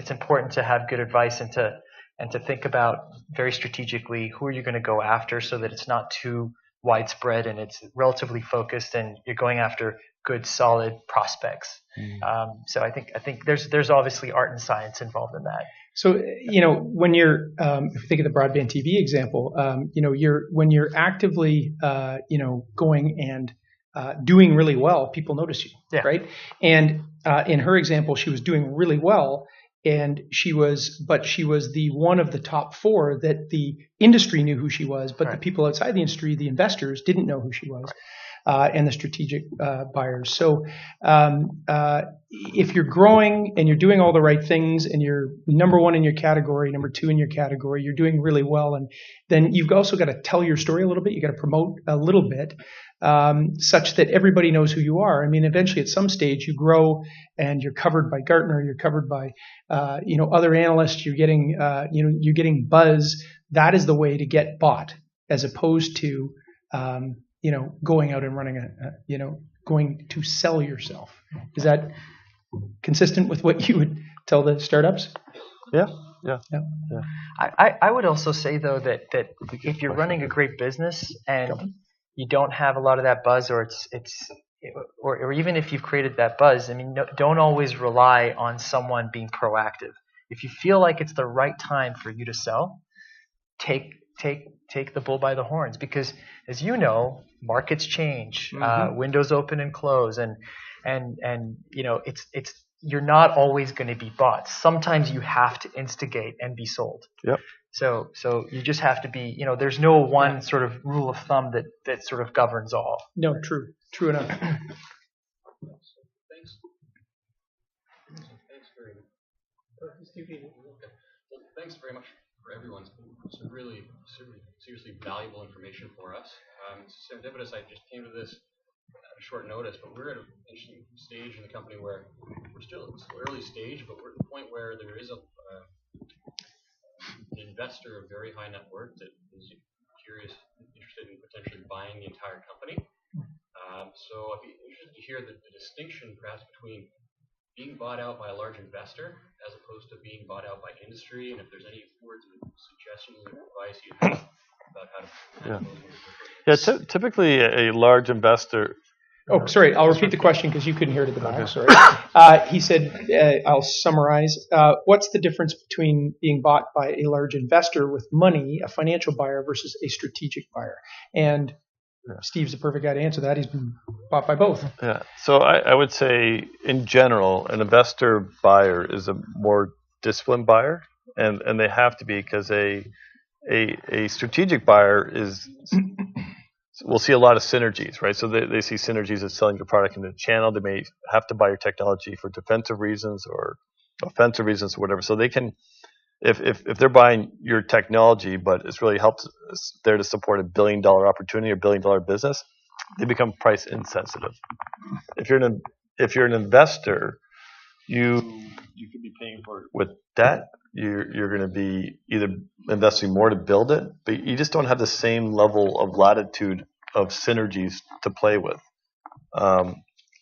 S12: important to have good advice and to think about very strategically who are you going to go after, so that it's not too widespread and it's relatively focused, and you're going after good, solid prospects. So I think there's obviously art and science involved in that.
S10: So, when you're, if you think of the broadband TV example, when you're actively, going and doing really well, people notice you, right? And in her example, she was doing really well, and she was the one of the top 4 that the industry knew who she was, but the people outside the industry, the investors, didn't know who she was. And the strategic buyers. So if you're growing and you're doing all the right things and you're number 1 in your category, number 2 in your category, you're doing really well. And then you've also got to tell your story a little bit. You got to promote a little bit such that everybody knows who you are. I mean, eventually at some stage you grow and you're covered by Gartner, you're covered by other analysts. You're getting buzz. That is the way to get bought, as opposed to going out and running going to sell yourself. Is that consistent with what you would tell the startups?
S11: Yeah.
S12: I would also say though that if you're running a great business and you don't have a lot of that buzz, or or even if you've created that buzz, I mean, don't always rely on someone being proactive. If you feel like it's the right time for you to sell, take the bull by the horns, because as you know, markets change, windows open and close, and it's you're not always going to be bought. Sometimes you have to instigate and be sold.
S11: Yep.
S12: So you just have to be, there's no one sort of rule of thumb that sort of governs all.
S10: No, true enough.
S14: Thanks very much for everyone's some really seriously valuable information for us. Serendipitous, I just came to this at a short notice, but we're at an interesting stage in the company where we're still early stage, but we're at the point where there is an investor of very high net worth that is interested in potentially buying the entire company. So I'd be interested to hear the distinction perhaps between being bought out by a large investor as opposed to being bought out by industry, and if there's any words of suggestions or advice you have about how to handle those.
S11: Typically a large investor.
S10: Oh, sorry. I'll repeat the question because you couldn't hear it at the back. Sorry. He said, I'll summarize. What's the difference between being bought by a large investor with money, a financial buyer, versus a strategic buyer? And Steve's the perfect guy to answer that. He's been bought by both.
S11: Yeah. So I would say, in general, an investor buyer is a more disciplined buyer, and they have to be, because a strategic buyer will see a lot of synergies, right? So they see synergies of selling your product into the channel. They may have to buy your technology for defensive reasons or offensive reasons or whatever. So they can, if they're buying your technology, but it's really helps there to support $1 billion opportunity or $1 billion business, they become price insensitive. If you're an investor, you could be paying for it with debt. You're going to be either investing more to build it, but you just don't have the same level of latitude of synergies to play with.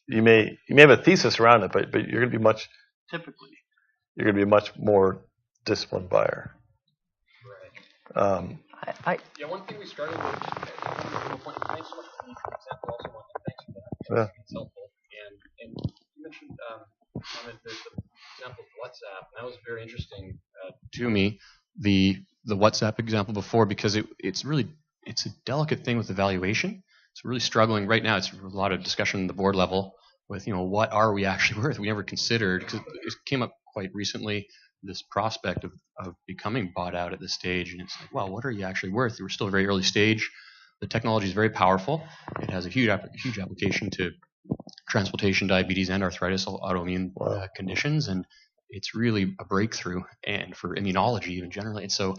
S11: You may have a thesis around it, but you're going to be much more disciplined buyer.
S14: Yeah, one thing we started with, thanks so much for the example also, thanks for that.
S11: Yeah.
S14: It's helpful. And you mentioned the example of WhatsApp, and that was very interesting to me, the WhatsApp example before, because it's a delicate thing with the valuation. It's really struggling right now. It's a lot of discussion at the board level with, what are we actually worth? We never considered, because it came up quite recently, this prospect of becoming bought out at this stage, and it's like, well, what are you actually worth? We're still a very early stage. The technology is very powerful. It has a huge application to transplantation, diabetes, and arthritis, all autoimmune conditions, and it's really a breakthrough, and for immunology even generally. And so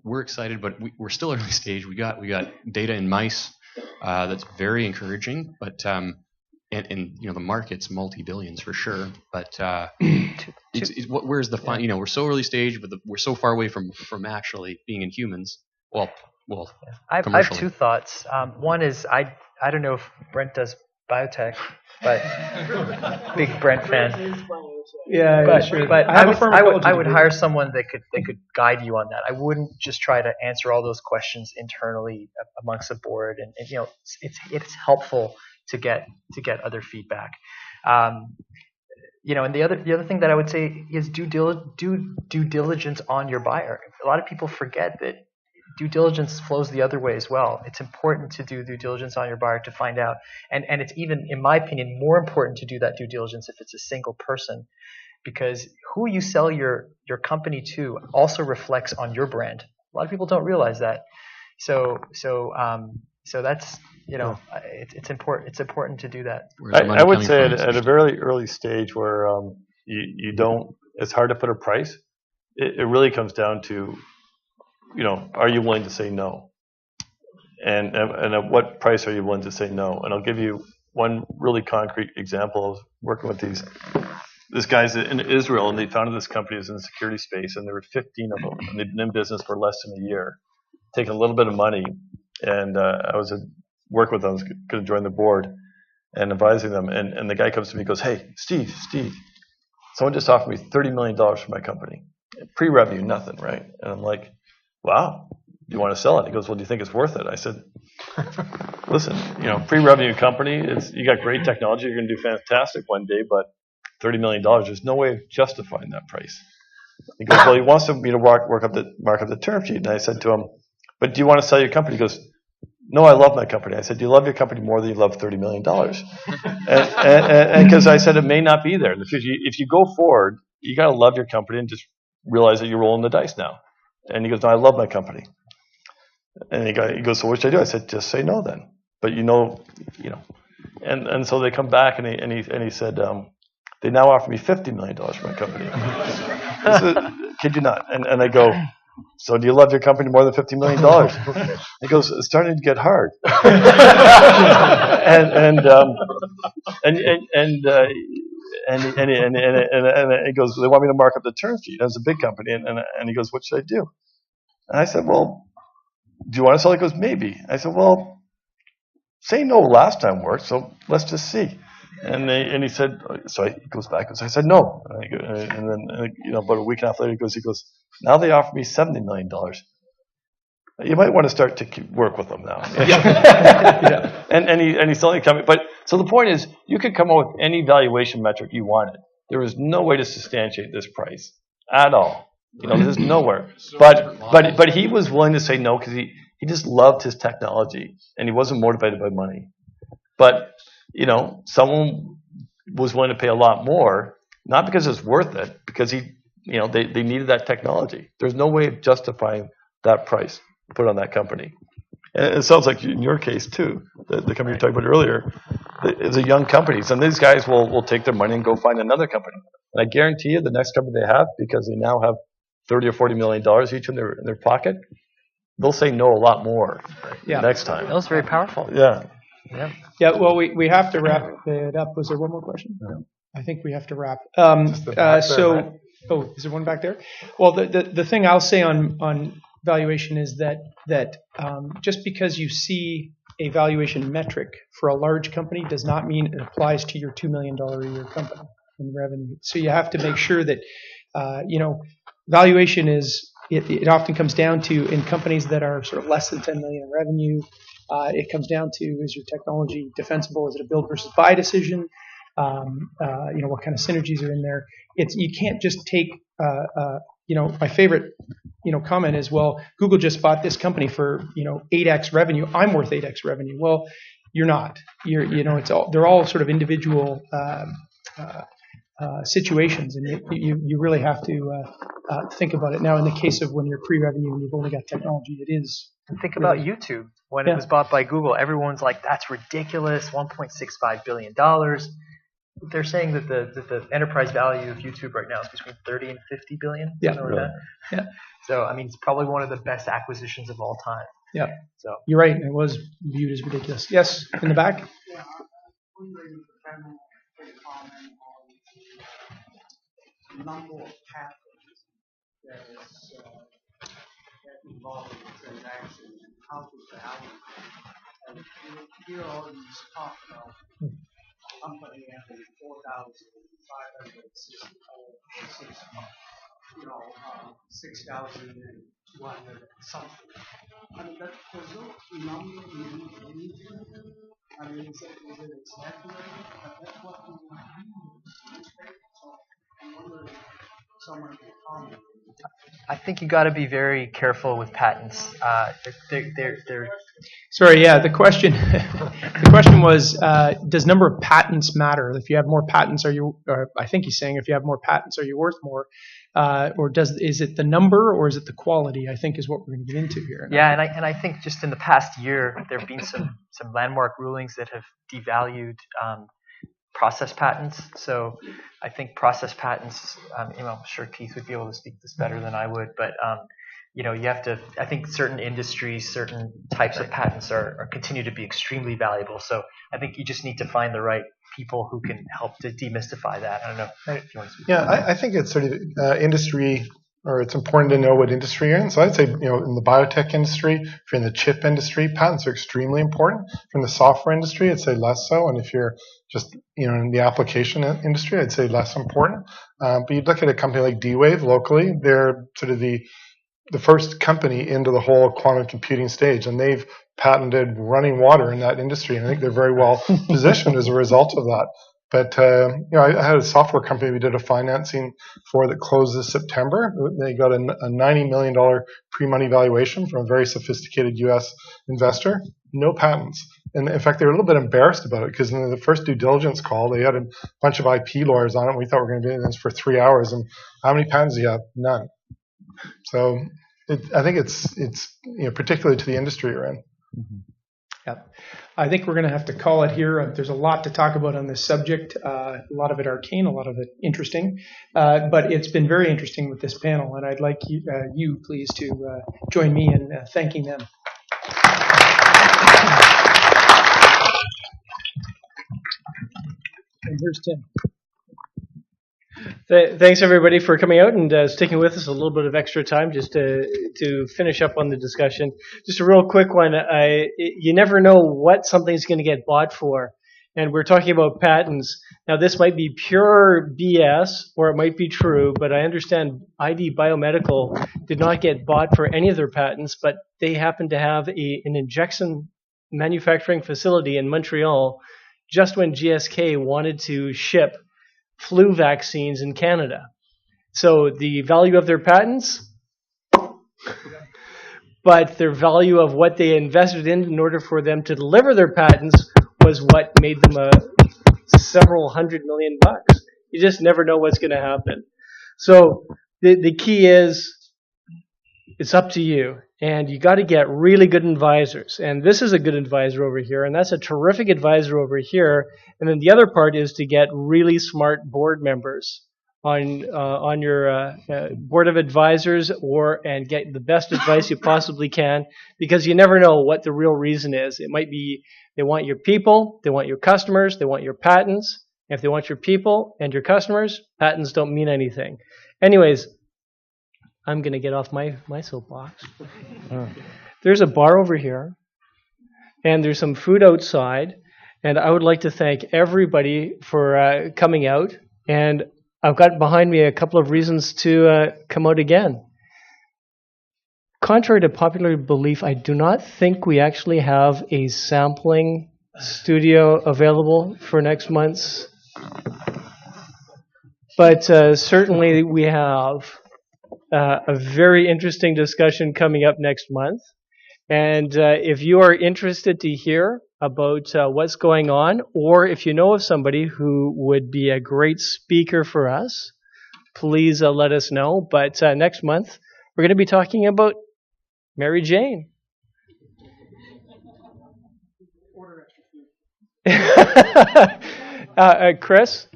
S14: we're excited, but we're still early stage. We got data in mice that's very encouraging, but and the market's multi-billions for sure. But where's the fun? We're so early stage, but we're so far away from actually being in humans. Well,
S12: I have two thoughts. One is I don't know if Brent does biotech, but big Brent fan.
S10: Yeah, sure.
S12: But I would
S10: degree.
S12: hire someone that could guide you on that. I wouldn't just try to answer all those questions internally amongst the board, and it's helpful to get other feedback. And the other thing that I would say is do due diligence on your buyer. A lot of people forget that due diligence flows the other way as well. It's important to do due diligence on your buyer to find out, and it's even, in my opinion, more important to do that due diligence if it's a single person, because who you sell your company to also reflects on your brand. A lot of people don't realize that. So that's it's important. It's important to do that.
S11: I would say at a very early stage where you don't, it's hard to put a price. It really comes down to, are you willing to say no? And at what price are you willing to say no? And I'll give you one really concrete example of working with these guys in Israel, and they founded this company that's in the security space, and there were 15 of them, and they've been in business for less than a year, taking a little bit of money, and I was working with them, I was going to join the board and advising them, and the guy comes to me and goes, "Hey, Steve, someone just offered me $30 million for my company. Pre-revenue, nothing, right?" And I'm like, "Wow, do you want to sell it?" He goes, "Well, do you think it's worth it?" I said, "Listen, pre-revenue company, you got great technology, you're going to do fantastic one day, but $30 million, there's no way of justifying that price." He goes, "Well, he wants me to mark up the term sheet." And I said to him, "But do you want to sell your company?" He goes, "No, I love my company." I said, "Do you love your company more than you love $30 million? And because I said it may not be there in the future. If you go forward, you got to love your company and just realize that you're rolling the dice now. And he goes, "No, I love my company." And he goes, "So what should I do?" I said, "Just say no then." But and so they come back and he said, "They now offer me $50 million for my company." I said, "Kid you not?" And I go, "So do you love your company more than $50 million? He goes, "It's starting to get hard." and he goes, "They want me to mark up the term sheet as a big company." And he goes, "What should I do?" And I said, "Well, do you want to sell?" He goes, "Maybe." I said, "Well, saying no last time worked, so let's just see." And he said, so he goes back and I said no. And then about a week and a half later he goes, "Now they offer me $70 million. You might want to start to work with them now." Yeah. And he's selling a company. But so the point is, you could come up with any valuation metric you wanted. There was no way to substantiate this price at all. There's nowhere. But he was willing to say no because he just loved his technology and he wasn't motivated by money. But someone was willing to pay a lot more, not because it's worth it, because they needed that technology. There's no way of justifying that price put on that company. And it sounds like in your case too, the company you talked about earlier, is a young company. So these guys will take their money and go find another company. And I guarantee you, the next company they have, because they now have $30 or $40 million each in their pocket, they'll say no a lot more next time.
S12: That was very powerful.
S11: Yeah.
S10: Yeah. Well, we have to wrap it up. Was there one more question? I think we have to wrap.
S9: Just the back there, right?
S10: Oh, is there one back there? Well, the thing I'll say on valuation is that just because you see a valuation metric for a large company does not mean it applies to your $2 million a year company in revenue. So you have to make sure that valuation is. It often comes down to, in companies that are sort of less than 10 million in revenue, it comes down to, is your technology defensible? Is it a build versus buy decision? What kind of synergies are in there? You can't just take, my favorite, comment is, well, Google just bought this company for, 8x revenue. I'm worth 8x revenue. Well, you're not. They're all sort of individual situations, and you really have to think about it. Now, in the case of when you're pre-revenue and you've only got technology, it is.
S12: And think about YouTube. When it was bought by Google, everyone's like, that's ridiculous, $1.65 billion. They're saying that the enterprise value of YouTube right now is between 30 and 50 billion.
S10: Yeah.
S12: Like that.
S10: Yeah.
S12: So, I mean, it's probably one of the best acquisitions of all time.
S10: Yeah.
S12: So
S10: you're right. It was viewed as ridiculous. Yes, in the back.
S15: Yeah, wondering if the panel can comment on the number of patents that is involved in the transaction and how to value. And here all these talk about company having 6,200 something. I mean, does those numbers mean anything? I mean, is it exaggerated? But that's what we use. So I'm wondering if someone can comment.
S12: I think you got to be very careful with patents. They're
S10: Sorry, yeah. The question was, does number of patents matter? If you have more patents, I think he's saying, if you have more patents, are you worth more? Or is it the number or is it the quality? I think is what we're going to get into here.
S12: Yeah, and I think just in the past year there have been some landmark rulings that have devalued process patents. So I think process patents, I'm sure Keith would be able to speak this better than I would, but you have to, I think certain industries, certain types of patents are continue to be extremely valuable. So I think you just need to find the right people who can help to demystify that. I don't know if you want to speak.
S9: Yeah, I think it's sort of industry, or it's important to know what industry you're in. So I'd say, in the biotech industry, if you're in the chip industry, patents are extremely important. If you're in the software industry, I'd say less so. And if you're just, in the application industry, I'd say less important. But you'd look at a company like D-Wave locally, they're sort of the first company into the whole quantum computing stage, and they've patented running water in that industry. And I think they're very well positioned as a result of that. But, I had a software company we did a financing for that closed this September. They got a $90 million pre-money valuation from a very sophisticated U.S. investor. No patents. And in fact, they were a little bit embarrassed about it because in the first due diligence call, they had a bunch of IP lawyers on it. And we thought we were going to be in this for 3 hours. And how many patents do you have? None. So I think it's particularly to the industry you're in.
S10: Mm-hmm. Yep. I think we're going to have to call it here. There's a lot to talk about on this subject, a lot of it arcane, a lot of it interesting. But it's been very interesting with this panel, and I'd like you please, to join me in thanking them. And here's Tim.
S1: Thanks everybody for coming out and sticking with us a little bit of extra time just to finish up on the discussion. Just a real quick one. You never know what something's going to get bought for, and we're talking about patents. Now this might be pure BS or it might be true, but I understand ID Biomedical did not get bought for any of their patents, but they happen to have an injection manufacturing facility in Montreal just when GSK wanted to ship flu vaccines in Canada. So the value of their patents, but their value of what they invested in order for them to deliver their patents was what made them several $100 million. You just never know what's going to happen. So the key is it's up to you. And you got to get really good advisors. And this is a good advisor over here, and that's a terrific advisor over here. And then the other part is to get really smart board members on your board of advisors, and get the best advice you possibly can, because you never know what the real reason is. It might be they want your people, they want your customers, they want your patents, If they want your people and your customers, patents don't mean anything. Anyways, I'm going to get off my soapbox. There's a bar over here, and there's some food outside, and I would like to thank everybody for coming out, and I've got behind me a couple of reasons to come out again. Contrary to popular belief, I do not think we actually have a sampling studio available for next month's, but certainly we have a very interesting discussion coming up next month. And if you are interested to hear about what's going on, or if you know of somebody who would be a great speaker for us, please let us know. But next month, we're going to be talking about Mary Jane. Chris,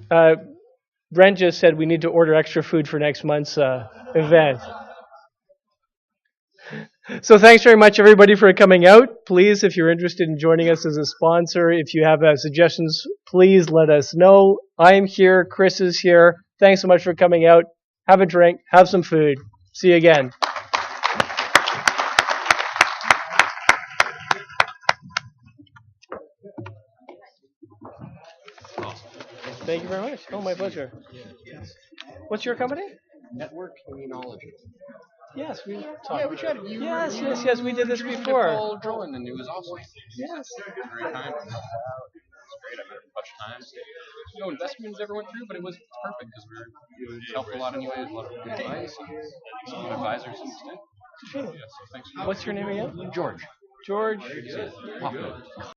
S1: Brent just said we need to order extra food for next month's event. So thanks very much, everybody, for coming out. Please, if you're interested in joining us as a sponsor, if you have suggestions, please let us know. I'm here. Chris is here. Thanks so much for coming out. Have a drink. Have some food. See you again. Thank you very much. Oh, my pleasure. What's your company?
S14: Network Immunology.
S1: Yes, we talked.
S14: Yeah, we chatted.
S1: Yes, we did this before.
S14: Paul Drowan, and it was awesome.
S1: Yes.
S14: Very kind. It was great. I met him a bunch of times. No investments ever went through, but it was perfect because we helped a lot anyway. There's a lot of good advice and some good advisors to an extent. Yeah, so thanks.
S1: What's your name again?
S14: George.
S1: George.
S14: Hoffman.